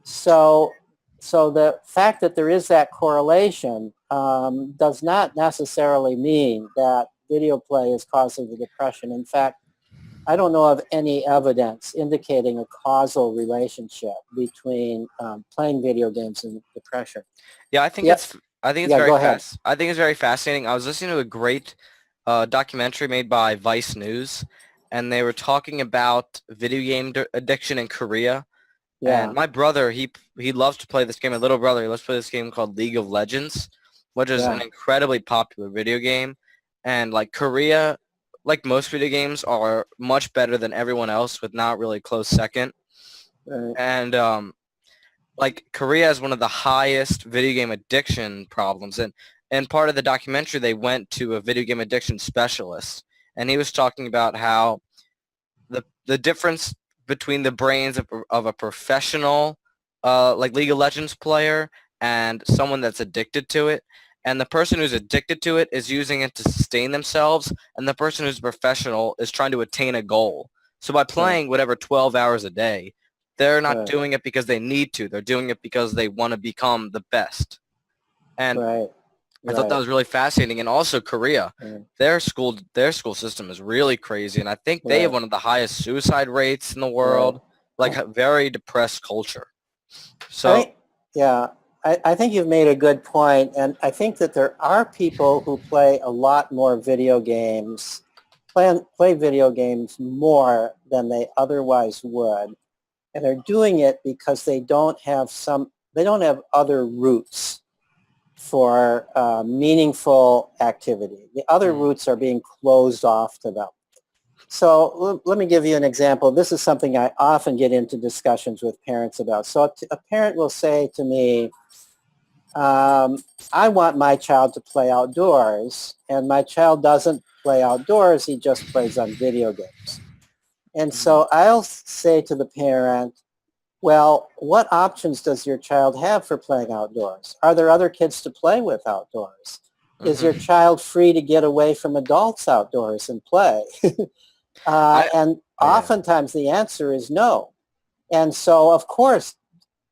Speaker 5: So the fact that there is that correlation does not necessarily mean that video play is causing the depression. In fact, I don't know of any evidence indicating a causal relationship between playing video games and depression.
Speaker 1: Yeah, I think it's very fascinating. I was listening to a great documentary made by Vice News, and they were talking about video game addiction in Korea. Yeah. And my brother, he loves to play this game. My little brother, he loves to play this game called League of Legends, which is an incredibly popular video game. And like Korea, like most video games, are much better than everyone else, with not really a close second. Right. And like Korea has one of the highest video game addiction problems. And part of the documentary, they went to a video game addiction specialist, and he was talking about how the difference between the brains of a professional like League of Legends player and someone that's addicted to it. And the person who's addicted to it is using it to sustain themselves, and the person who's a professional is trying to attain a goal. So by playing whatever 12 hours a day, they're not doing it because they need to. They're doing it because they want to become the best. And
Speaker 5: Right.
Speaker 1: I thought that was really fascinating. And also Korea,
Speaker 5: Mm.
Speaker 1: their school system is really crazy. And I think they have
Speaker 5: Right.
Speaker 1: one of the highest suicide rates in the world, like a very depressed culture. So,
Speaker 5: I think you've made a good point, and I think that there are people who play a lot more video games, play video games more than they otherwise would, and they're doing it because they don't have other routes for meaningful activity. The other routes are being closed off to them. So let me give you an example. This is something I often get into discussions with parents about. So a parent will say to me, I want my child to play outdoors, and my child doesn't play outdoors. He just plays on video games. And so I'll say to the parent, well, what options does your child have for playing outdoors? Are there other kids to play with outdoors? Is your child free to get away from adults outdoors and play? And oftentimes the answer is no. And so, of course,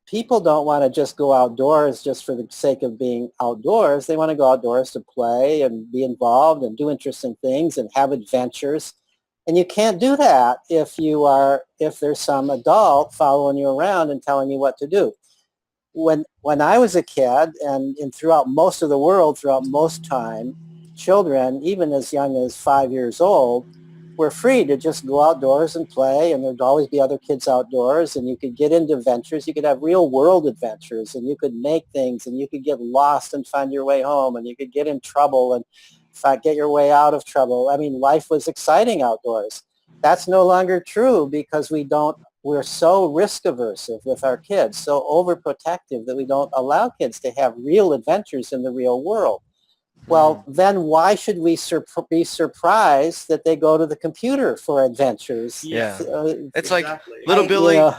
Speaker 5: people don't want to just go outdoors just for the sake of being outdoors. They want to go outdoors to play and be involved and do interesting things and have adventures. And you can't do that if there's some adult following you around and telling you what to do. When I was a kid, and throughout most of the world, throughout most time, children, even as young as 5 years old, were free to just go outdoors and play, and there'd always be other kids outdoors, and you could get into adventures. You could have real world adventures, and you could make things, and you could get lost and find your way home, and you could get in trouble and get your way out of trouble. I mean, life was exciting outdoors. That's no longer true because we're so risk averse with our kids, so overprotective that we don't allow kids to have real adventures in the real world. Well, then why should we be surprised that they go to the computer for adventures?
Speaker 1: Yeah. It's
Speaker 3: Exactly.
Speaker 1: like, little Billy,
Speaker 3: I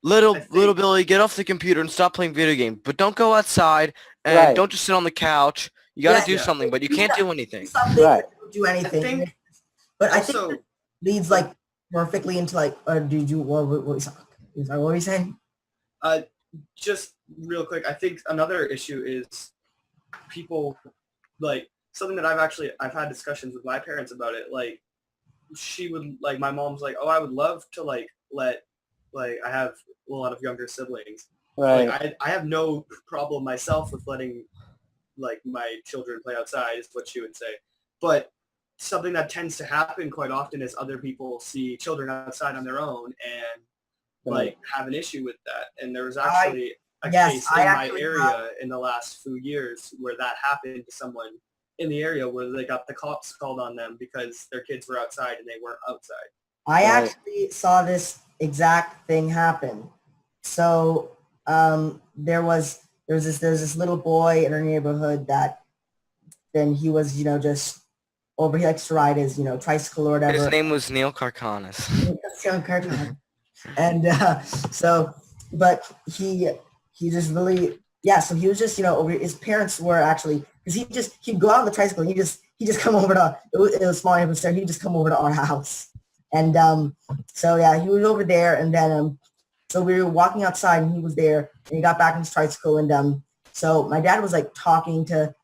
Speaker 1: little Billy, get off the computer and stop playing video games. But don't go outside and
Speaker 5: Right.
Speaker 1: don't just sit on the couch. You got to do
Speaker 3: Yeah.
Speaker 1: something, but you can't do anything.
Speaker 4: Something,
Speaker 5: Right.
Speaker 4: do anything.
Speaker 3: think
Speaker 4: But I
Speaker 3: also,
Speaker 4: think that leads like perfectly into like, what were you saying?
Speaker 3: just real quick, I think another issue is people, like, something that I've had discussions with my parents about it. Like, my mom's like, oh, I would love to I have a lot of younger siblings.
Speaker 5: Right.
Speaker 3: Like, I have no problem myself with letting my children play outside, is what she would say. But something that tends to happen quite often is other people see children outside on their own and have an issue with that. And there was actually a case in my area in the last few years where that happened to someone in the area, where they got the cops called on them because their kids were outside and they weren't outside.
Speaker 4: I actually saw this exact thing happen. So there's this little boy in our neighborhood that then he was, just over, he likes to ride his, tricycle or whatever.
Speaker 1: His name was Neil Karkanis.
Speaker 4: And but he just really, so he was just, over, his parents were actually, because he'd go out on the tricycle and he just come over to, it was a small neighborhood, so he'd just come over to our house. And he was over there, and then so we were walking outside and he was there, and he got back on his tricycle, and so my dad was like talking to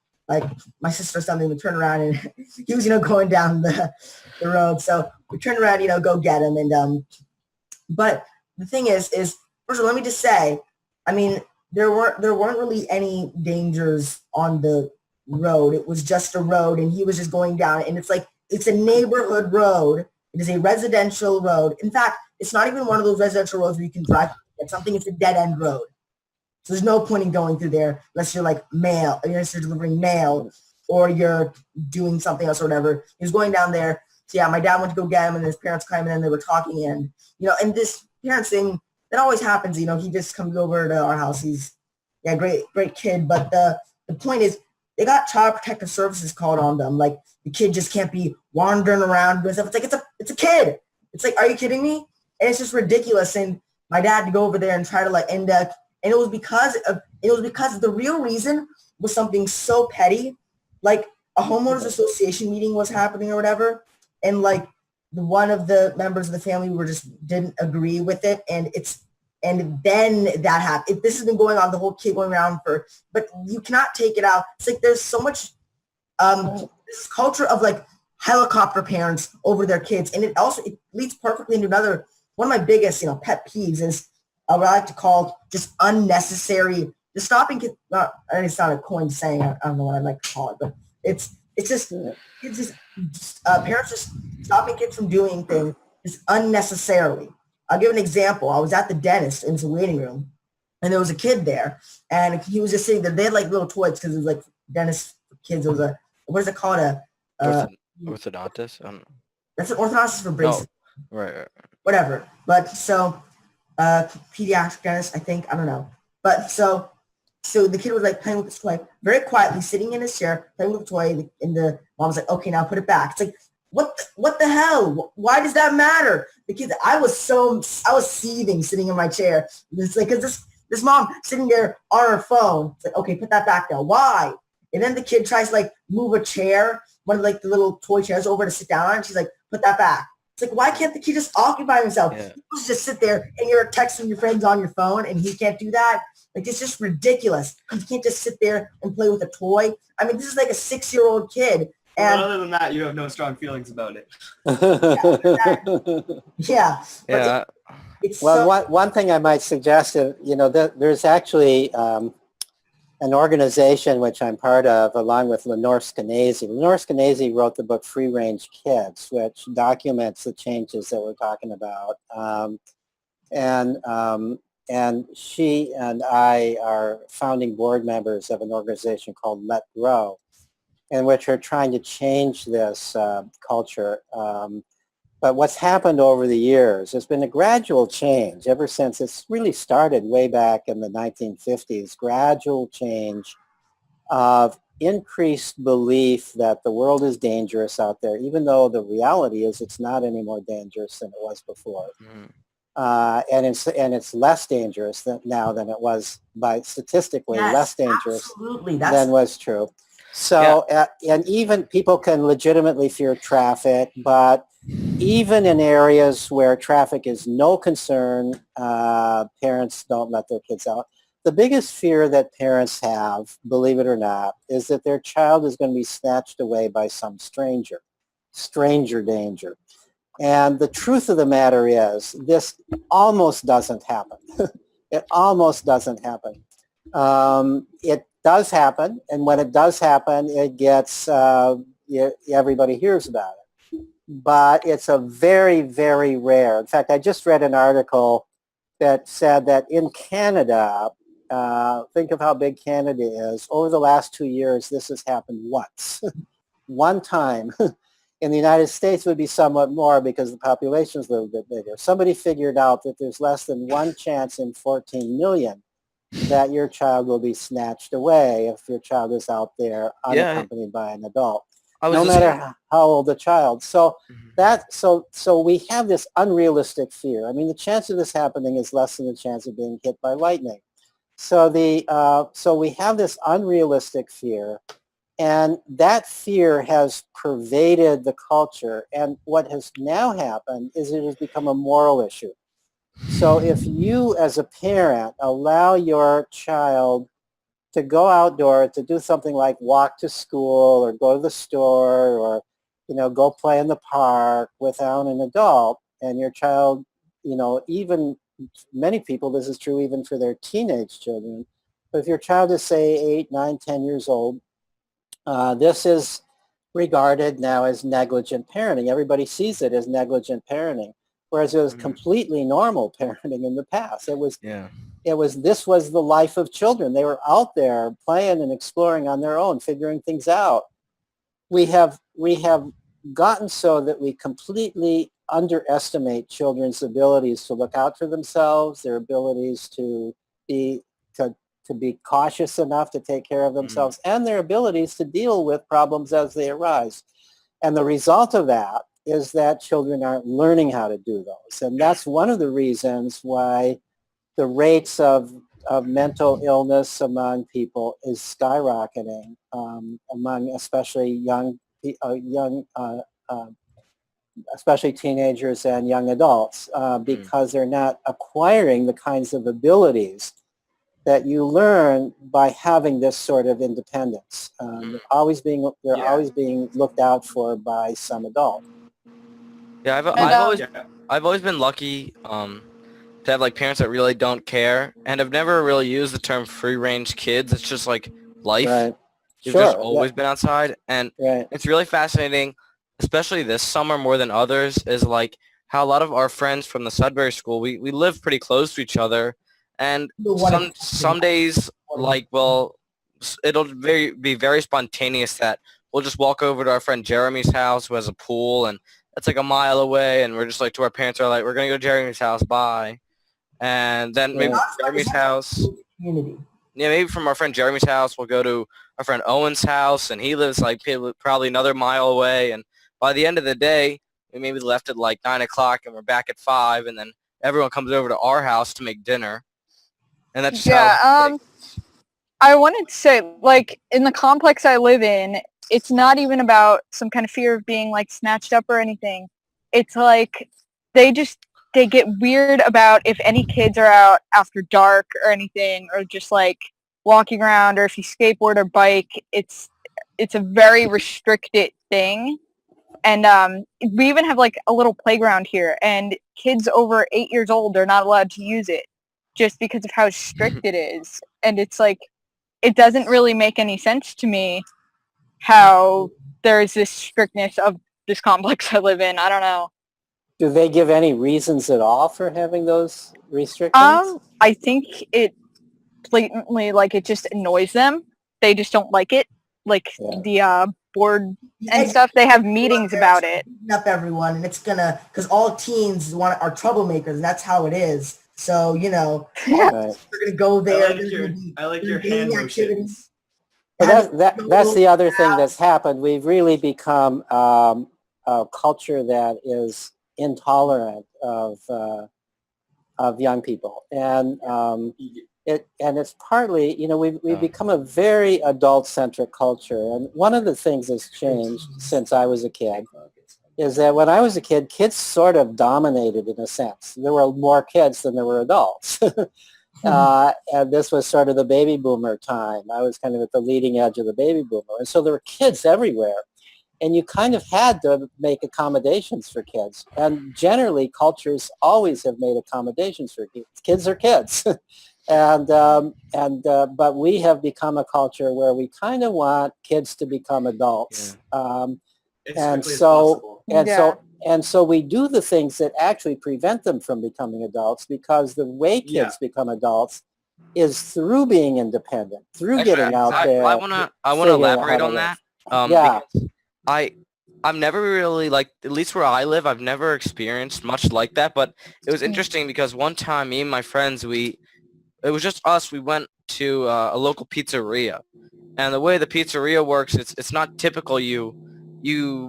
Speaker 4: my sister or something. We turned around and he was going down the road, so we turned around, go get him. And but the thing is first of all, let me just say, I mean, there weren't really any dangers on the road. It was just a road, and he was just going down, and it's a neighborhood road. It is a residential road. In fact, it's not even one of those residential roads where you can drive. It's a dead-end road. So there's no point in going through there unless you're unless you're delivering mail or you're doing something else or whatever. He was going down there. So yeah, my dad went to go get him, and his parents came in and they were talking, and and this parents thing, that always happens. He just comes over to our house. He's great kid. But the point is, they got Child Protective Services called on them. Like, the kid just can't be wandering around doing stuff. It's like, it's a kid. It's like, are you kidding me? And it's just ridiculous. And my dad had to go over there and try to and it was because the real reason was something so petty, like a homeowners association meeting was happening or whatever, and one of the members of the family didn't agree with it, and and then that happened. This has been going on, the whole kid going around but you cannot take it out. It's like there's so much this culture of like helicopter parents over their kids, and it leads perfectly into one of my biggest pet peeves is what I like to call just unnecessary, just stopping kids. It's not a coined saying. I don't know what I'd like to call it, but it's just parents just stopping kids from doing things just unnecessarily. I'll give an example. I was at the dentist in the waiting room, and there was a kid there, and he was just sitting there. They had like little toys because it was like dentist for kids. It was what is it called?
Speaker 1: Orthodontist? I don't know.
Speaker 4: That's an orthodontist for braces.
Speaker 1: Oh, right.
Speaker 4: Whatever. But so pediatric dentist, I think. I don't know. But so the kid was like playing with his toy, very quietly sitting in his chair, playing with the toy, and the mom was like, okay, now put it back. It's like, what the hell? Why does that matter? The kids, I was seething sitting in my chair. It's like, cause this mom sitting there on her phone. It's like, okay, put that back now. Why? And then the kid tries to like move a chair, one of like the little toy chairs over to sit down on. And she's like, put that back. It's like, why can't the kid just occupy himself?
Speaker 1: Yeah.
Speaker 4: You just sit there and you're texting your friends on your phone and he can't do that. Like, it's just ridiculous. You can't just sit there and play with a toy. I mean, this is like a 6-year-old kid. And
Speaker 3: other than that, you have no strong feelings about it.
Speaker 4: yeah.
Speaker 1: Yeah.
Speaker 4: It's
Speaker 5: Well, one thing I might suggest is, there's actually an organization which I'm part of, along with Lenore Skenazy. Lenore Skenazy wrote the book Free Range Kids, which documents the changes that we're talking about. And she and I are founding board members of an organization called Let Grow, in which are trying to change this culture. But what's happened over the years has been a gradual change ever since it's really started way back in the 1950s, gradual change of increased belief that the world is dangerous out there, even though the reality is it's not any more dangerous than it was before.
Speaker 1: Mhm.
Speaker 5: And it's less dangerous now than it was statistically
Speaker 4: yes,
Speaker 5: less dangerous
Speaker 4: absolutely.
Speaker 5: than was true. So, and even people can legitimately fear traffic, but even in areas where traffic is no concern, parents don't let their kids out. The biggest fear that parents have, believe it or not, is that their child is going to be snatched away by some stranger danger. And the truth of the matter is this almost doesn't happen. It almost doesn't happen. It does happen, and when it does happen, it gets everybody hears about it. But it's a very, very rare. In fact, I just read an article that said that in Canada, think of how big Canada is. Over the last 2 years, this has happened once, one time. In the United States, it would be somewhat more because the population is a little bit bigger. Somebody figured out that there's less than one chance in 14 million that your child will be snatched away if your child is out there unaccompanied by an adult, no matter how old the child. So so we have this unrealistic fear. I mean, the chance of this happening is less than the chance of being hit by lightning. So so we have this unrealistic fear, and that fear has pervaded the culture. And what has now happened is it has become a moral issue. So if you as a parent allow your child to go outdoors to do something like walk to school or go to the store or, go play in the park without an adult, and your child, even many people, this is true even for their teenage children, but if your child is say 8, 9, 10 years old, this is regarded now as negligent parenting. Everybody sees it as negligent parenting. Whereas it was completely normal parenting in the past. This was the life of children. They were out there playing and exploring on their own, figuring things out. We have gotten so that we completely underestimate children's abilities to look out for themselves, their abilities to be cautious enough to take care of themselves, and their abilities to deal with problems as they arise. And the result of that is that children aren't learning how to do those. And that's one of the reasons why the rates of mental illness among people is skyrocketing, among especially young especially teenagers and young adults, because they're not acquiring the kinds of abilities that you learn by having this sort of independence. They're always being looked out for by some adult.
Speaker 1: Yeah,
Speaker 3: Yeah.
Speaker 1: I've always been lucky to have like parents that really don't care, and I've never really used the term free range kids. It's just like life.
Speaker 5: Right.
Speaker 1: You've
Speaker 5: Sure.
Speaker 1: just always been outside, and
Speaker 5: Right.
Speaker 1: it's really fascinating, especially this summer more than others, is like how a lot of our friends from the Sudbury School, we live pretty close to each other, and some days, like, well, it'll be very spontaneous that we'll just walk over to our friend Jeremy's house who has a pool, and it's like a mile away, and we're just like to our parents are like, we're gonna go to Jeremy's house, bye, and then maybe
Speaker 5: Yeah.
Speaker 1: Jeremy's house.
Speaker 4: Community.
Speaker 1: Yeah, maybe from our friend Jeremy's house, we'll go to our friend Owen's house, and he lives like probably another mile away. And by the end of the day, we maybe left at like 9 o'clock, and we're back at 5, and then everyone comes over to our house to make dinner. And that's just how
Speaker 2: I wanted to say, like, in the complex I live in, it's not even about some kind of fear of being, like, snatched up or anything. It's like they get weird about if any kids are out after dark or anything, or just, like, walking around, or if you skateboard or bike. It's a very restricted thing. And we even have, like, a little playground here, and kids over 8 years old are not allowed to use it just because of how strict it is. And it's like, it doesn't really make any sense to me how there's this strictness of this complex I live in. I don't know.
Speaker 5: Do they give any reasons at all for having those restrictions?
Speaker 2: I think it blatantly, like, it just annoys them. They just don't like it. Like, the board and stuff, they have meetings about it.
Speaker 4: Up everyone, and it's gonna, because all teens are troublemakers, and that's how it is. So, you know,
Speaker 5: Right.
Speaker 4: they're gonna go there.
Speaker 3: I like your hand motions.
Speaker 5: But that's the other thing that's happened. We've really become a culture that is intolerant of young people, and it's partly, you know, we've become a very adult-centric culture. And one of the things that's changed since I was a kid is that when I was a kid, kids sort of dominated in a sense. There were more kids than there were adults. And this was sort of the baby boomer time. I was kind of at the leading edge of the baby boomer. And so there were kids everywhere. And you kind of had to make accommodations for kids. And generally, cultures always have made accommodations for kids. Kids are kids. But we have become a culture where we kind of want kids to become adults. And so we do the things that actually prevent them from becoming adults, because the way kids become adults is through being independent, through getting out there.
Speaker 1: I want to elaborate on that. Because I've never really, like, at least where I live, I've never experienced much like that. But it was interesting because one time, me and my friends, it was just us. We went to a local pizzeria, and the way the pizzeria works, it's not typical. You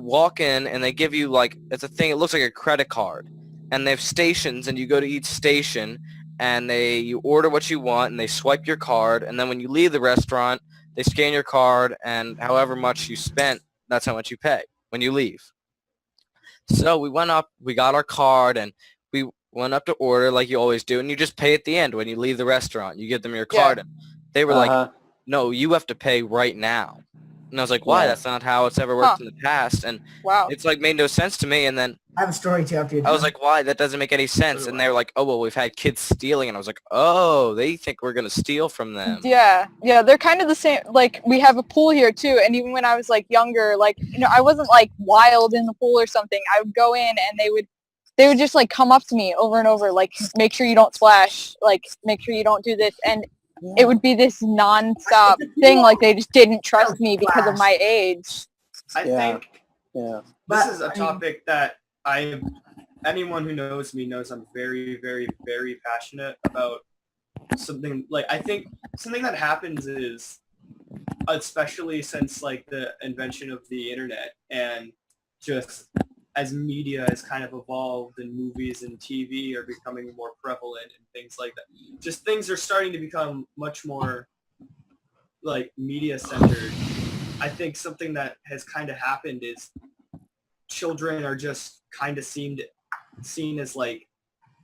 Speaker 1: walk in and they give you, like, it's a thing, it looks like a credit card, and they have stations, and you go to each station and you order what you want, and they swipe your card, and then when you leave the restaurant, they scan your card, and however much you spent, that's how much you pay when you leave. So we went up, we got our card, and we went up to order like you always do, and you just pay at the end when you leave the restaurant. You give them your card, and they were like, no, you have to pay right now. And I was like, why? That's not how it's ever worked in the past. And it's like made no sense to me. And then
Speaker 4: I have a story too after you.
Speaker 1: I was like, why? That doesn't make any sense. And they were like, oh, well, we've had kids stealing. And I was like, oh, they think we're going to steal from them.
Speaker 2: Yeah, they're kind of the same. Like, we have a pool here too. And even when I was, like, younger, like, you know, I wasn't, like, wild in the pool or something. I would go in and they would just, like, come up to me over and over, like, make sure you don't splash, like, make sure you don't do this. And it would be this nonstop thing, like they just didn't trust me because of my age.
Speaker 3: I think this is a topic that anyone who knows me knows I'm very, very, very passionate about. Something like, I think something that happens is, especially since, like, the invention of the internet, and just as media has kind of evolved and movies and TV are becoming more prevalent and things like that, just things are starting to become much more, like, media centered. I think something that has kind of happened is children are just kind of seen as like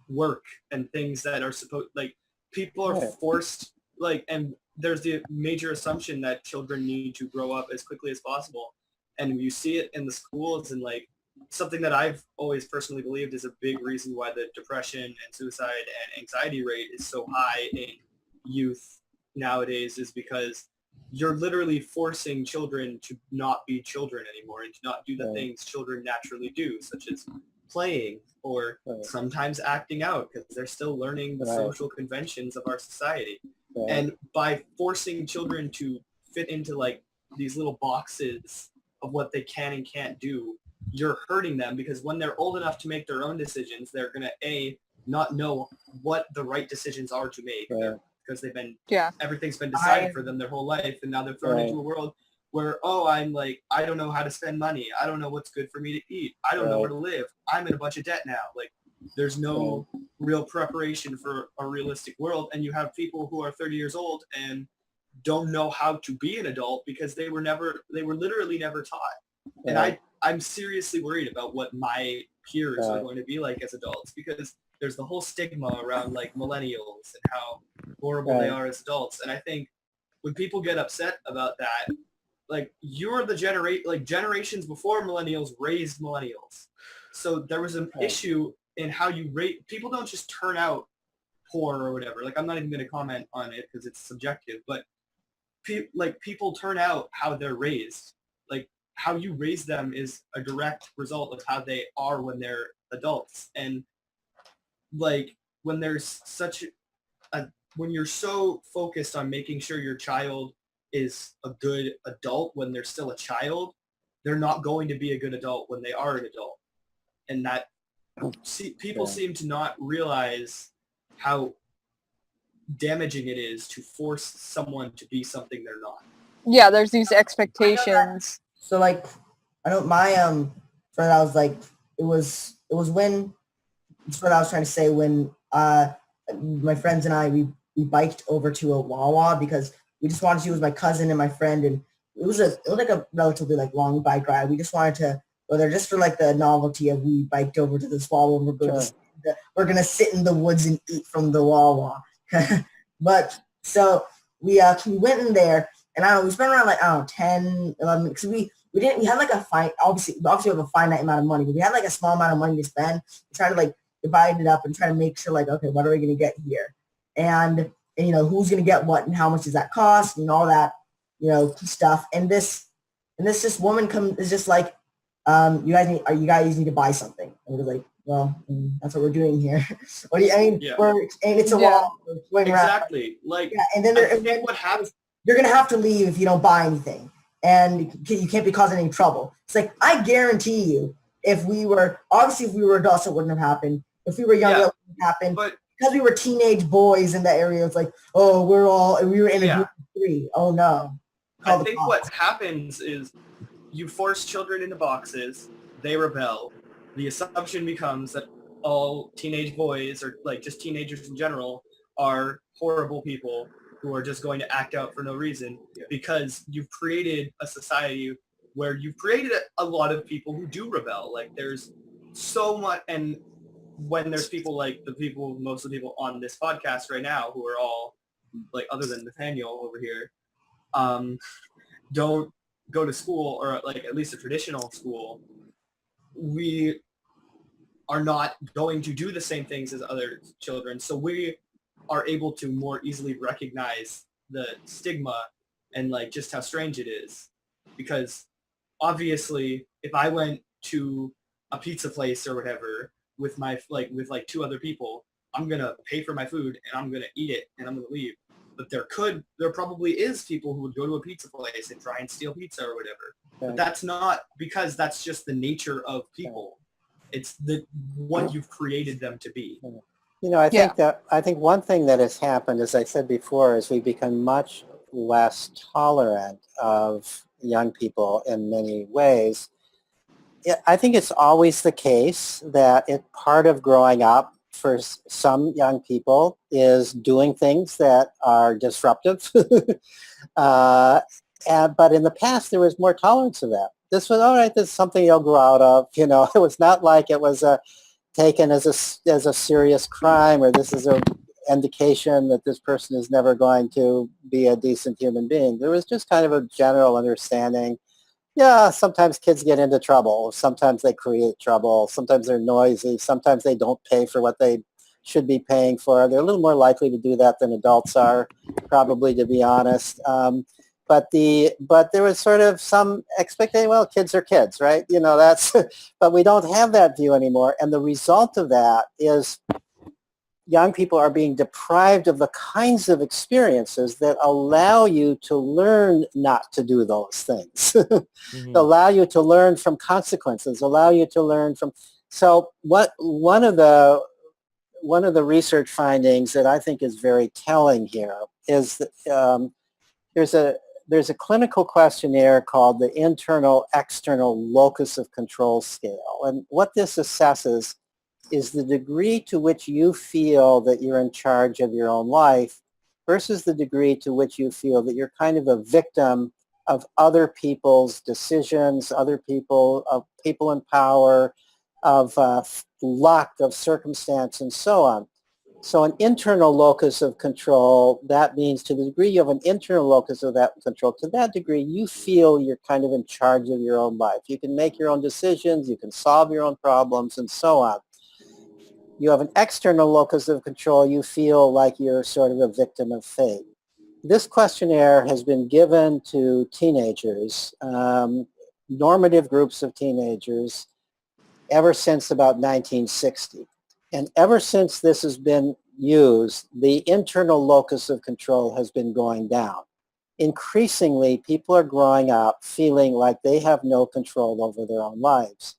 Speaker 3: work and things that are supposed, like people are
Speaker 5: Right.
Speaker 3: forced, like, and there's the major assumption that children need to grow up as quickly as possible. And you see it in the schools, and like something that I've always personally believed is a big reason why the depression and suicide and anxiety rate is so high in youth nowadays is because you're literally forcing children to not be children anymore and to not do the
Speaker 5: Right.
Speaker 3: things children naturally do, such as playing or
Speaker 5: Right.
Speaker 3: sometimes acting out because they're still learning the
Speaker 5: Right.
Speaker 3: social conventions of our society.
Speaker 5: Right.
Speaker 3: And by forcing children to fit into like these little boxes of what they can and can't do, you're hurting them because when they're old enough to make their own decisions, they're going to not know what the right decisions are to make
Speaker 5: Right.
Speaker 3: because they've been,
Speaker 2: Yeah.
Speaker 3: everything's been decided for them their whole life. And now they're thrown
Speaker 5: Right.
Speaker 3: into a world where, oh, I'm like, I don't know how to spend money. I don't know what's good for me to eat. I don't know
Speaker 5: Right.
Speaker 3: where to live. I'm in a bunch of debt now. Like there's no real preparation for a realistic world. And you have people who are 30 years old and don't know how to be an adult because they were literally never taught. And
Speaker 5: Right.
Speaker 3: I'm seriously worried about what my peers are
Speaker 5: Right.
Speaker 3: going to be like as adults because there's the whole stigma around like millennials and how horrible they
Speaker 5: Right.
Speaker 3: are as adults. And I think when people get upset about that, like you're the generations before millennials raised millennials. So there was an
Speaker 5: Right.
Speaker 3: issue in how you rate. People don't just turn out poor or whatever. Like I'm not even going to comment on it because it's subjective, but people turn out how they're raised. Like how you raise them is a direct result of how they are when they're adults. And like when there's when you're so focused on making sure your child is a good adult when they're still a child, they're not going to be a good adult when they are an adult. And that people
Speaker 5: Yeah.
Speaker 3: seem to not realize how damaging it is to force someone to be something they're not.
Speaker 2: Yeah, there's these expectations.
Speaker 4: So like, I know my friend, I was like, it was when, that's what I was trying to say when my friends and I, we biked over to a Wawa because we just wanted to, it was my cousin and my friend, and it was like a relatively like long bike ride. We just wanted to go there just for like the novelty of we biked over to this Wawa and we're gonna sit in the woods and eat from the Wawa. But so we went in there, and I don't know, we spent around like, I don't know, 10, 11, because we had like obviously we have a finite amount of money, but we had like a small amount of money to spend. We tried to like divide it up and try to make sure like, okay, what are we going to get here? And you know, who's going to get what and how much does that cost and all that, you know, stuff. And this just woman is just like, you guys need to buy something. And we're like, well, that's what we're doing here. What do you, I mean,
Speaker 3: Yeah.
Speaker 4: and it's a
Speaker 2: Yeah.
Speaker 4: wall. We're going around.
Speaker 3: Exactly. Like
Speaker 4: Yeah, and then
Speaker 3: I think what happens.
Speaker 4: you're going to have to leave if you don't buy anything. And you can't be causing any trouble. It's like, I guarantee you, if we were adults, it wouldn't have happened. If we were younger,
Speaker 3: Yeah.
Speaker 4: it wouldn't have happened.
Speaker 3: But
Speaker 4: Because we were teenage boys in that area, it's like, oh, we were in a
Speaker 3: Yeah.
Speaker 4: group of 3. Oh, no. Call
Speaker 3: I
Speaker 4: the
Speaker 3: think
Speaker 4: cops.
Speaker 3: what happens is you force children into boxes, they rebel. The assumption becomes that all teenage boys or like just teenagers in general are horrible people who are just going to act out for no reason because you've created a society where you've created a lot of people who do rebel. Like there's so much, and when there's people like most of the people on this podcast right now who are all like, other than Nathaniel over here, don't go to school, or like at least a traditional school, we are not going to do the same things as other children. So we are able to more easily recognize the stigma and like just how strange it is. Because obviously if I went to a pizza place or whatever with with 2 other people, I'm going to pay for my food and I'm going to eat it and I'm going to leave. But there probably is people who would go to a pizza place and try and steal pizza or whatever. But
Speaker 5: Right.
Speaker 3: that's not, because that's just the nature of people. It's what you've created them to be.
Speaker 5: You know, I think one thing that has happened, as I said before, is we've become much less tolerant of young people in many ways. I think it's always the case that part of growing up for some young people is doing things that are disruptive. But in the past, there was more tolerance of that. This was all right. This is something you'll grow out of. You know, it was not like it was taken as a serious crime, or this is a indication that this person is never going to be a decent human being. There was just kind of a general understanding. Yeah, sometimes kids get into trouble. Sometimes they create trouble. Sometimes they're noisy. Sometimes they don't pay for what they should be paying for. They're a little more likely to do that than adults are, probably, to be honest. But there was sort of some expectation, well, kids are kids, right? You know, that's, but we don't have that view anymore. And the result of that is young people are being deprived of the kinds of experiences that allow you to learn not to do those things, allow you to learn from consequences, allow you to learn from. So one of the research findings that I think is very telling here is that there's a clinical questionnaire called the Internal External Locus of Control Scale. And what this assesses is the degree to which you feel that you're in charge of your own life versus the degree to which you feel that you're kind of a victim of other people's decisions, of people in power, of luck, of circumstance, and so on. So an internal locus of control, that means to the degree you have an internal locus of that control, to that degree you feel you're kind of in charge of your own life. You can make your own decisions, you can solve your own problems, and so on. You have an external locus of control, you feel like you're sort of a victim of fate. This questionnaire has been given to teenagers, normative groups of teenagers, ever since about 1960. And ever since this has been used, the internal locus of control has been going down. Increasingly, people are growing up feeling like they have no control over their own lives.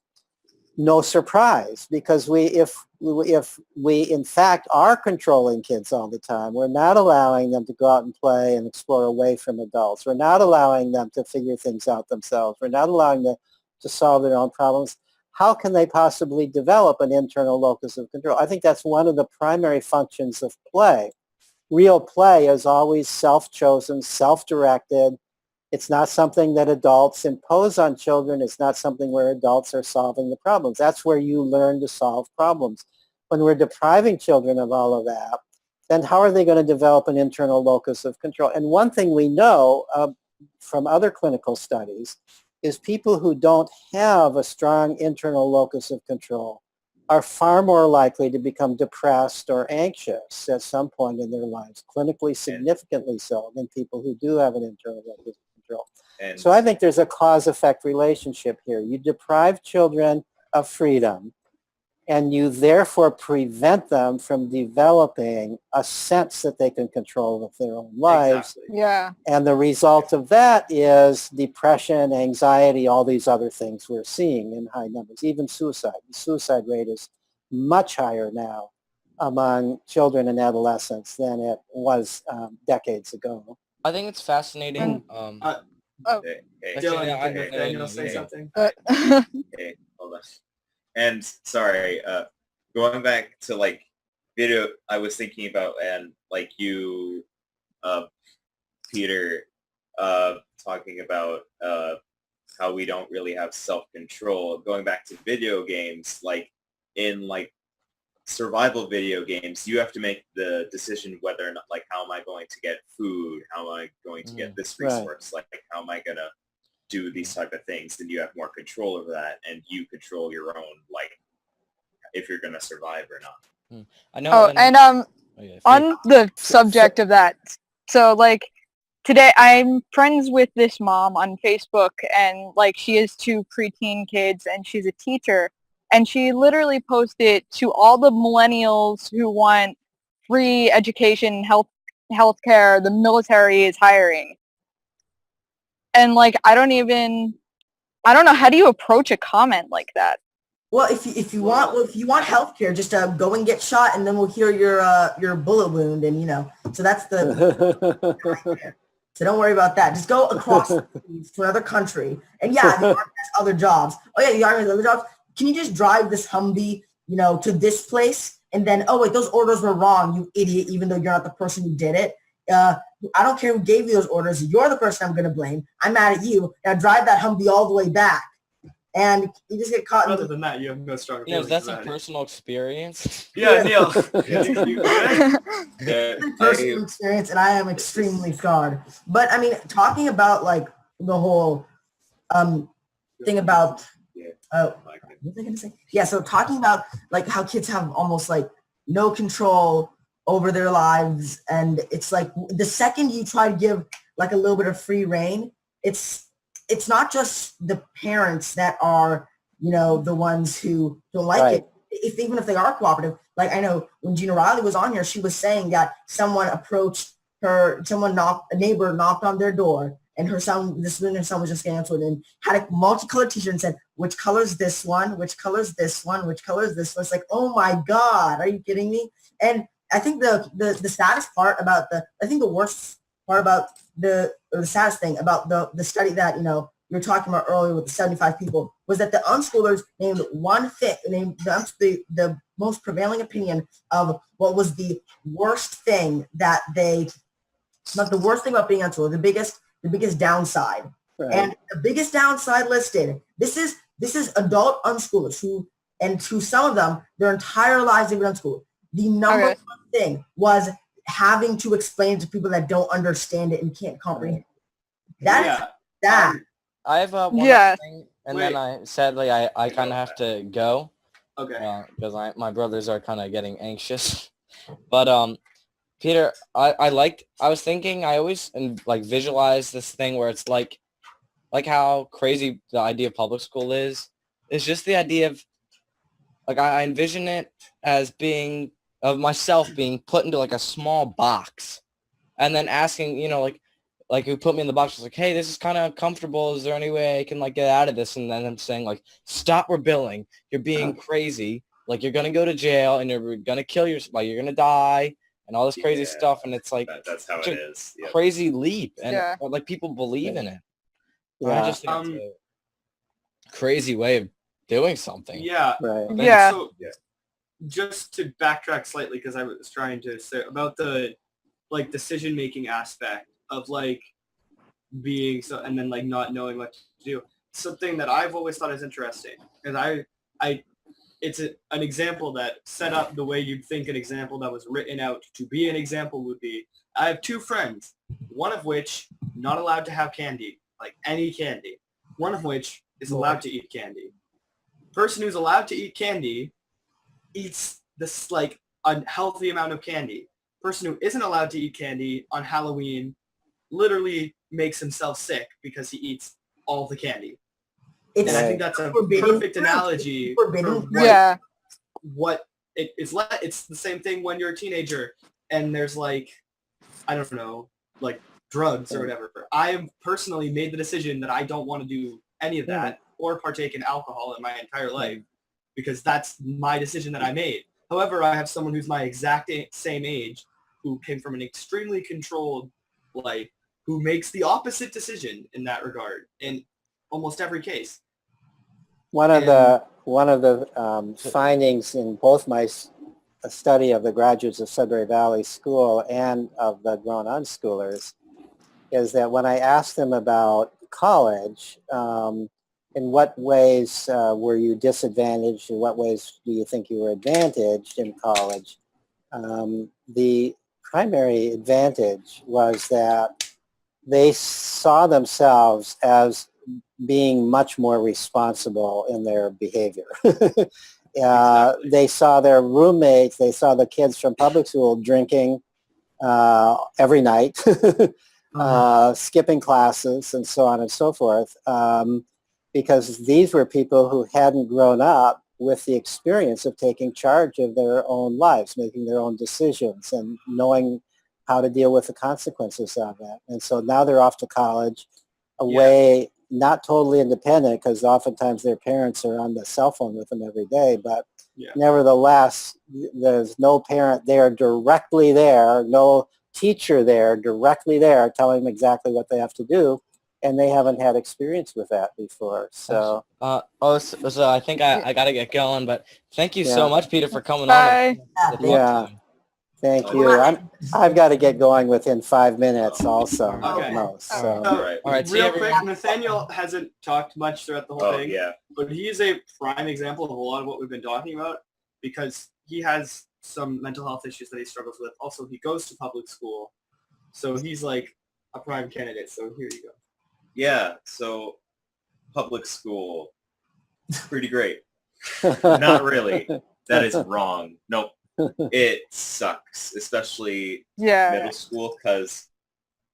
Speaker 5: No surprise, because if we in fact are controlling kids all the time, we're not allowing them to go out and play and explore away from adults. We're not allowing them to figure things out themselves. We're not allowing them to solve their own problems. How can they possibly develop an internal locus of control? I think that's one of the primary functions of play. Real play is always self-chosen, self-directed. It's not something that adults impose on children. It's not something where adults are solving the problems. That's where you learn to solve problems. When we're depriving children of all of that, then how are they going to develop an internal locus of control? And one thing we know from other clinical studies is people who don't have a strong internal locus of control are far more likely to become depressed or anxious at some point in their lives, clinically significantly so than people who do have an internal locus of control.
Speaker 6: And
Speaker 5: so I think there's a cause-effect relationship here. You deprive children of freedom, and you therefore prevent them from developing a sense that they can control of their own lives.
Speaker 6: Exactly.
Speaker 2: Yeah.
Speaker 5: And the result of that is depression, anxiety, all these other things we're seeing in high numbers, even suicide. The suicide rate is much higher now among children and adolescents than it was decades ago.
Speaker 1: I think it's fascinating.
Speaker 6: Hey,
Speaker 3: Dylan,
Speaker 1: yeah,
Speaker 3: can Nathaniel say something?
Speaker 6: hey, hold on. And sorry, going back to like video, I was thinking about, and like you, Peter, talking about how we don't really have self-control. Going back to video games, like in like survival video games, you have to make the decision whether or not, like, how am I going to get food? How am I going to get this resource? Like, how am I going to do these type of things? And you have more control over that, and you control your own, like, if you're going to survive or not.
Speaker 1: I know.
Speaker 2: Oh, and on the subject of that, so like today I'm friends with this mom on Facebook, and like she has 2 preteen kids, and she's a teacher, and she literally posted to all the millennials who want free education, healthcare, the military is hiring. And like I don't know, how do you approach a comment like that?
Speaker 4: Well, if you want healthcare, just go and get shot, and then we'll heal your bullet wound, and So that's the. So don't worry about that. Just go across to another country, and yeah, the army has other jobs. Oh yeah, the army has other jobs. Can you just drive this Humvee, to this place, and then oh wait, those orders were wrong, you idiot. Even though you're not the person who did it, I don't care who gave you those orders. You're the person I'm going to blame. I'm mad at you. Now drive that Humvee all the way back. And you just get caught.
Speaker 3: Other than that, you have no strong
Speaker 1: Neil,
Speaker 3: feelings
Speaker 1: is that some
Speaker 3: about it.
Speaker 1: personal experience?
Speaker 3: Yeah, Neil. You good?
Speaker 6: Yeah,
Speaker 4: Personal experience, and I am extremely scarred. But I mean, talking about like the whole thing about what was I gonna say? Yeah, so talking about like how kids have almost like no control over their lives, and it's like the second you try to give like a little bit of free reign, it's not just the parents that are, you know, the ones who don't like it. Even if they are cooperative, like I know when Gina Riley was on here, she was saying that someone approached her, a neighbor knocked on their door, and her son was just getting answered and had a multicolored t-shirt and said, which color is this one? Which color is this one? Which color is this one? It's like, oh my God, are you kidding me? And I think the saddest part about the worst part about the saddest thing about the study that, you know, you were talking about earlier with the 75 people was that the unschoolers named one thing, named the most prevailing opinion of what was the worst thing that not the worst thing about being unschooler, the biggest downside. Right. And the biggest downside listed, this is adult unschoolers who some of them, their entire lives they've been unschooled. The number one thing was having to explain to people that don't understand it and can't comprehend. That.
Speaker 1: I have one last thing, and then I kind of have to go.
Speaker 3: Okay.
Speaker 1: Because my brothers are kind of getting anxious. But Peter, I was thinking, I always visualize this thing where it's like how crazy the idea of public school is. It's just the idea of I envision it as being of myself being put into like a small box, and then asking, you know, like who put me in the box was like, hey, this is kind of uncomfortable. Is there any way I can get out of this? And then I'm saying stop rebelling. You're being crazy. You're going to go to jail and you're going to kill yourself. You're going to die and all this crazy stuff. And it's
Speaker 6: that's how it is. Yep.
Speaker 1: Crazy leap. And people believe in it. Yeah. I just think it's a crazy way of doing something.
Speaker 3: Yeah.
Speaker 5: Right.
Speaker 2: Yeah.
Speaker 3: So, just to backtrack slightly, because I was trying to say about the decision-making aspect of being so, and then not knowing what to do. Something that I've always thought is interesting, because it's an example that set up the way you'd think an example that was written out to be an example would be. I have two friends, one of which not allowed to have candy, any candy. One of which is allowed to eat candy. Person who's allowed to eat candy eats this unhealthy amount of candy. Person who isn't allowed to eat candy on Halloween literally makes himself sick because he eats all the candy. And I think that's a perfect analogy for what it's like. It's the same thing when you're a teenager and there's I don't know, drugs or whatever. I have personally made the decision that I don't want to do any of that or partake in alcohol in my entire life because that's my decision that I made. However, I have someone who's my exact same age who came from an extremely controlled life who makes the opposite decision in that regard in almost every case.
Speaker 5: One of the findings in both my study of the graduates of Sudbury Valley School and of the grown unschoolers is that when I asked them about college, in what ways were you disadvantaged? In what ways do you think you were advantaged in college? The primary advantage was that they saw themselves as being much more responsible in their behavior. Exactly. They saw their roommates, they saw the kids from public school drinking every night, skipping classes, and so on and so forth, because these were people who hadn't grown up with the experience of taking charge of their own lives, making their own decisions, and knowing how to deal with the consequences of that. And so now they're off to college, away, not totally independent, because oftentimes their parents are on the cell phone with them every day, but nevertheless, there's no parent there directly there, no teacher there directly there telling them exactly what they have to do, and they haven't had experience with that before. So
Speaker 1: so I think I got to get going, but thank you so much, Peter, for coming on.
Speaker 5: Thank you. I've got to get going within 5 minutes also.
Speaker 3: Okay.
Speaker 5: Most,
Speaker 3: So,
Speaker 5: so.
Speaker 6: Alright.
Speaker 1: All right, see
Speaker 3: real
Speaker 1: everyone.
Speaker 3: quick, Nathaniel hasn't talked much throughout the whole
Speaker 6: Oh
Speaker 3: thing,
Speaker 6: yeah.
Speaker 3: but he is a prime example of a lot of what we've been talking about because he has some mental health issues that he struggles with. Also, he goes to public school, so he's like a prime candidate. So here you go.
Speaker 6: Yeah. So public school, pretty great. Not really. That is wrong. Nope. It sucks, especially
Speaker 2: Yeah.
Speaker 6: middle school, because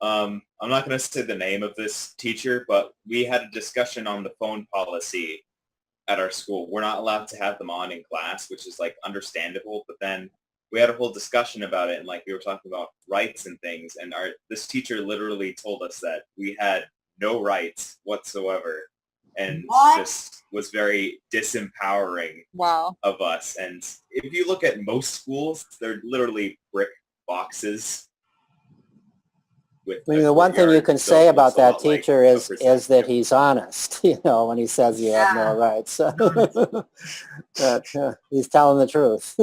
Speaker 6: I'm not going to say the name of this teacher, but we had a discussion on the phone policy at our school. We're not allowed to have them on in class, which is like understandable, but then we had a whole discussion about it, and like we were talking about rights and things, and this teacher literally told us that we had no rights whatsoever, and
Speaker 4: What?
Speaker 6: just was very disempowering
Speaker 2: Wow.
Speaker 6: of us. And if you look at most schools, they're literally brick boxes. With
Speaker 5: I mean, the one thing you can say about that teacher is that
Speaker 6: percentage.
Speaker 5: he's honest, when he says you have no rights. But he's telling the truth.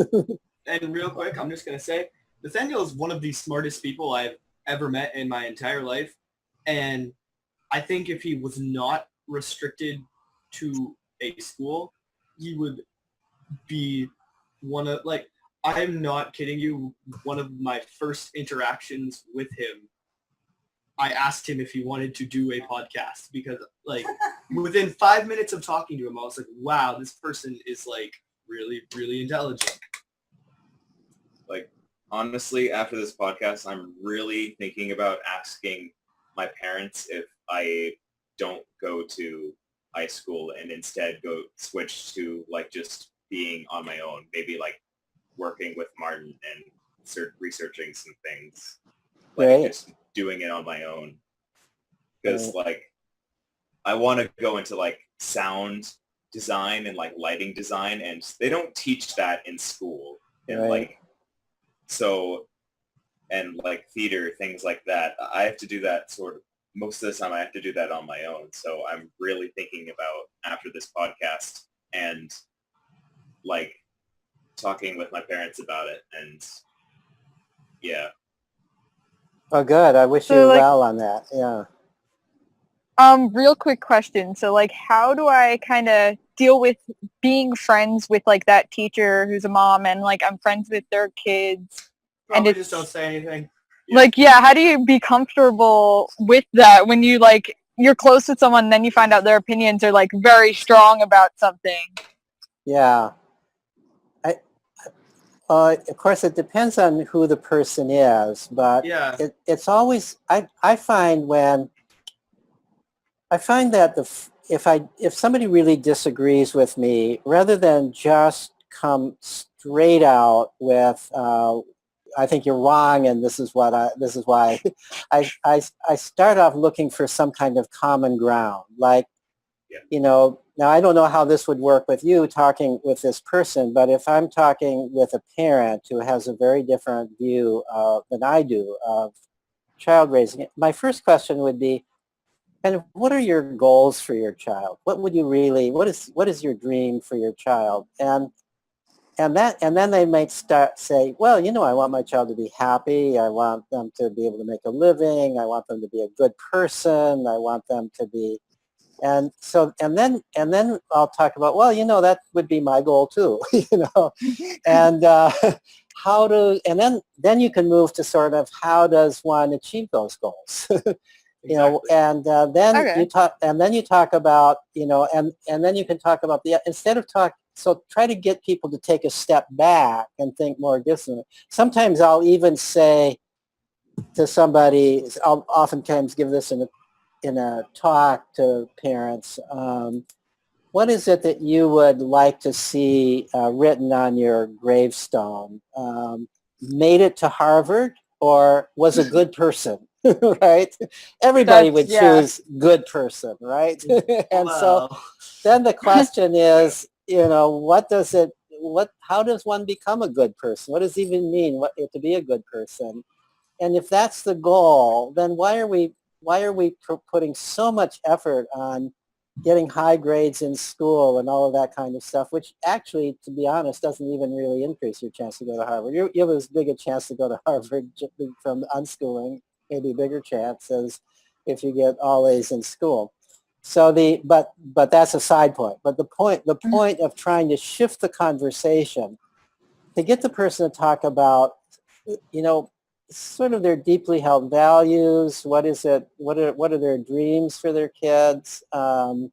Speaker 3: And real quick, I'm just going to say, Nathaniel is one of the smartest people I've ever met in my entire life. And I think if he was not restricted to a school, he would be one of, like, I'm not kidding you, one of my first interactions with him, I asked him if he wanted to do a podcast because, like, within 5 minutes of talking to him, I was like, wow, this person is, like, really, really intelligent.
Speaker 6: Like, honestly, after this podcast, I'm really thinking about asking my parents if I don't go to high school and instead switch to, like, just being on my own, maybe, like, working with Martin and researching some things, like,
Speaker 5: Right.
Speaker 6: just doing it on my own. Because, like, I want to go into, like, sound design and, like, lighting design, and they don't teach that in school. And,
Speaker 5: Right.
Speaker 6: like, so, and, like, theater, things like that. I have to do that most of the time I have to do that on my own. So I'm really thinking about, after this podcast, and, like, talking with my parents about it. And, yeah.
Speaker 5: Oh, good. I wish
Speaker 2: So,
Speaker 5: you
Speaker 2: like-
Speaker 5: well on that. Yeah.
Speaker 2: Real quick question. So, like, how do I kind of deal with being friends with, like, that teacher who's a mom and, like, I'm friends with their kids?
Speaker 3: Probably
Speaker 2: it's-
Speaker 3: just don't say anything. Yeah.
Speaker 2: Like, yeah, how do you be comfortable with that when you, like, you're close with someone and then you find out their opinions are, like, very strong about something?
Speaker 5: Yeah. Of course, it depends on who the person is, but
Speaker 3: Yeah.
Speaker 5: it's always, I find that if somebody really disagrees with me, rather than just come straight out with, I think you're wrong, and this is why, I start off looking for some kind of common ground, like,
Speaker 6: Yeah.
Speaker 5: Now I don't know how this would work with you talking with this person, but if I'm talking with a parent who has a very different view than I do of child raising, my first question would be, kind of, what are your goals for your child? What is your dream for your child? And then they might start say, well, I want my child to be happy. I want them to be able to make a living. I want them to be a good person. I want them to be, and then I'll talk about, well, that would be my goal too, and then you can move to sort of, how does one achieve those goals?
Speaker 3: Exactly.
Speaker 5: And then
Speaker 2: Okay.
Speaker 5: you talk about, and then you can talk about so try to get people to take a step back and think more distantly. Sometimes I'll even say to somebody, I'll oftentimes give this in a talk to parents, what is it that you would like to see written on your gravestone? Made it to Harvard, or was a good person? Right? Everybody would choose good person, right? And so
Speaker 3: Well,
Speaker 5: then the question is, how does one become a good person? What does it even mean to be a good person? And if that's the goal, then why are we putting so much effort on getting high grades in school and all of that kind of stuff, which actually, to be honest, doesn't even really increase your chance to go to Harvard. You have as big a chance to go to Harvard from unschooling, maybe a bigger chance as if you get all A's in school. So but that's a side point. But the point of trying to shift the conversation to get the person to talk about, sort of their deeply held values. What is it? What are their dreams for their kids? And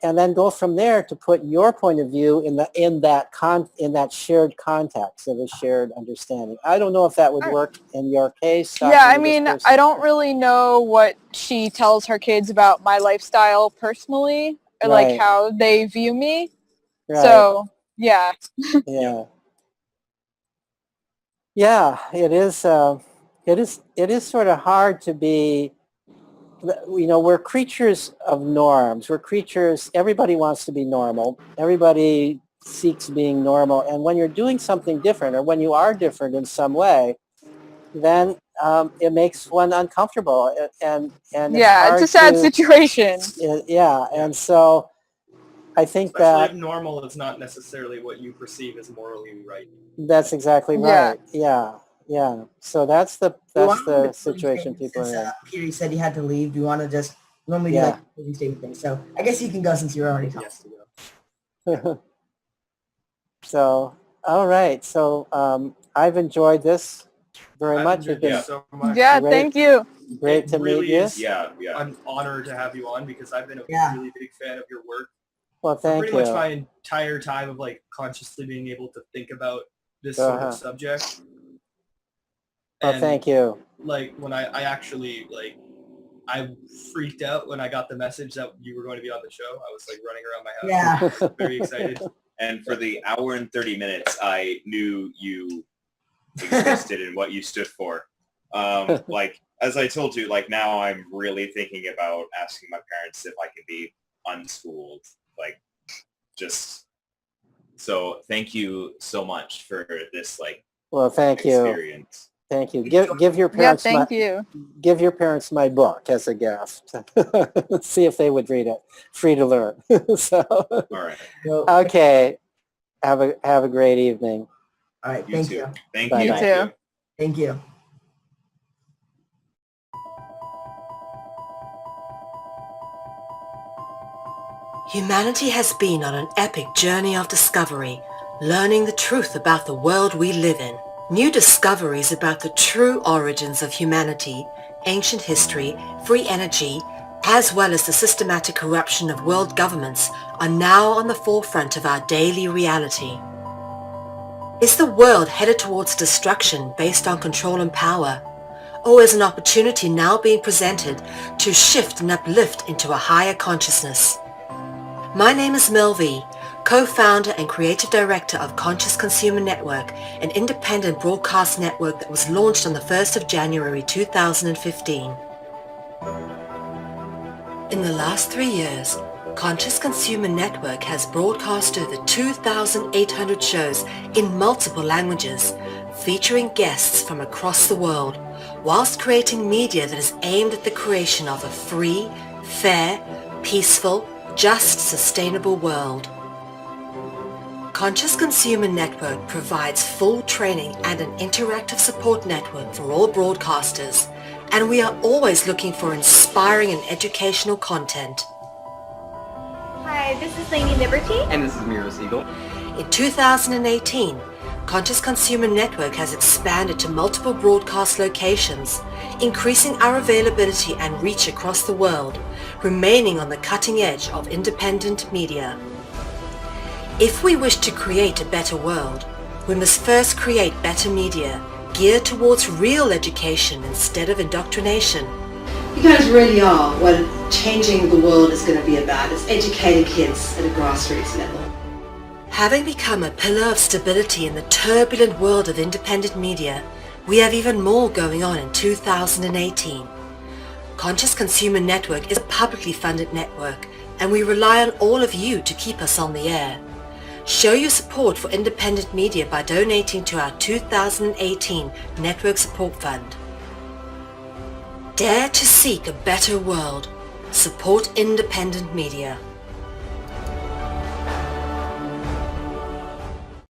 Speaker 5: then go from there to put your point of view in that shared context of a shared understanding. I don't know if that would work in your case.
Speaker 2: Yeah, I mean, I don't really know what she tells her kids about my lifestyle personally, or like how they view me.
Speaker 5: Right.
Speaker 2: So yeah.
Speaker 5: Yeah, it is. It is sort of hard to be. We're creatures of norms. We're creatures. Everybody wants to be normal. Everybody seeks being normal. And when you're doing something different, or when you are different in some way, then it makes one uncomfortable. And
Speaker 2: it's a sad situation.
Speaker 5: And so I think
Speaker 3: Especially
Speaker 5: that
Speaker 3: if normal is not necessarily what you perceive as morally right.
Speaker 5: that's exactly right. Yeah. So that's the situation people are in.
Speaker 4: Peter, you said you had to leave. Do you want to just normally do like a closing statement thing? So I guess you can go since you're already talking.
Speaker 3: Yes.
Speaker 5: So all right. So I've enjoyed this very much.
Speaker 3: It's been so much.
Speaker 2: Yeah,
Speaker 5: Great.
Speaker 2: Thank you.
Speaker 5: Great to meet you.
Speaker 6: Yeah.
Speaker 3: An honor to have you on because I've been a really big fan of your work.
Speaker 5: Well, thank you.
Speaker 3: Pretty much my entire time of like consciously being able to think about this sort of subject.
Speaker 5: Well, thank you.
Speaker 3: Like when I actually I freaked out when I got the message that you were going to be on the show. I was like running around my house. I was very excited.
Speaker 6: And for the hour and 30 minutes, I knew you existed and what you stood for. As I told you, now I'm really thinking about asking my parents if I can be unschooled. So thank you so much for this
Speaker 5: well, thank
Speaker 6: experience.
Speaker 5: You. Thank you. Give your parents give your parents my book as a gift. See if they would read it. Free to learn. So
Speaker 6: all right.
Speaker 5: Okay. Have a great evening.
Speaker 4: All right.
Speaker 6: You
Speaker 4: Thank
Speaker 6: too.
Speaker 4: you.
Speaker 6: Thank
Speaker 5: Bye-bye.
Speaker 6: you.
Speaker 2: You too.
Speaker 4: Thank you.
Speaker 7: Humanity has been on an epic journey of discovery, learning the truth about the world we live in. New discoveries about the true origins of humanity, ancient history, free energy, as well as the systematic corruption of world governments are now on the forefront of our daily reality. Is the world headed towards destruction based on control and power? Or is an opportunity now being presented to shift and uplift into a higher consciousness? My name is Mel V, co-founder and creative director of Conscious Consumer Network, an independent broadcast network that was launched on the 1st of January 2015. In the last 3 years, Conscious Consumer Network has broadcast over 2,800 shows in multiple languages, featuring guests from across the world, whilst creating media that is aimed at the creation of a free, fair, peaceful, just, sustainable world. Conscious Consumer Network provides full training and an interactive support network for all broadcasters, and we are always looking for inspiring and educational content.
Speaker 8: Hi, this is Lady Liberty.
Speaker 9: And this is Miro Siegel.
Speaker 7: In 2018, Conscious Consumer Network has expanded to multiple broadcast locations, increasing our availability and reach across the world, remaining on the cutting edge of independent media. If we wish to create a better world, we must first create better media, geared towards real education instead of indoctrination.
Speaker 10: You guys really are what changing the world is going to be about. It's educating kids at a grassroots level.
Speaker 7: Having become a pillar of stability in the turbulent world of independent media, we have even more going on in 2018. Conscious Consumer Network is a publicly funded network, and we rely on all of you to keep us on the air. Show your support for independent media by donating to our 2018 Network Support Fund. Dare to seek a better world. Support independent media.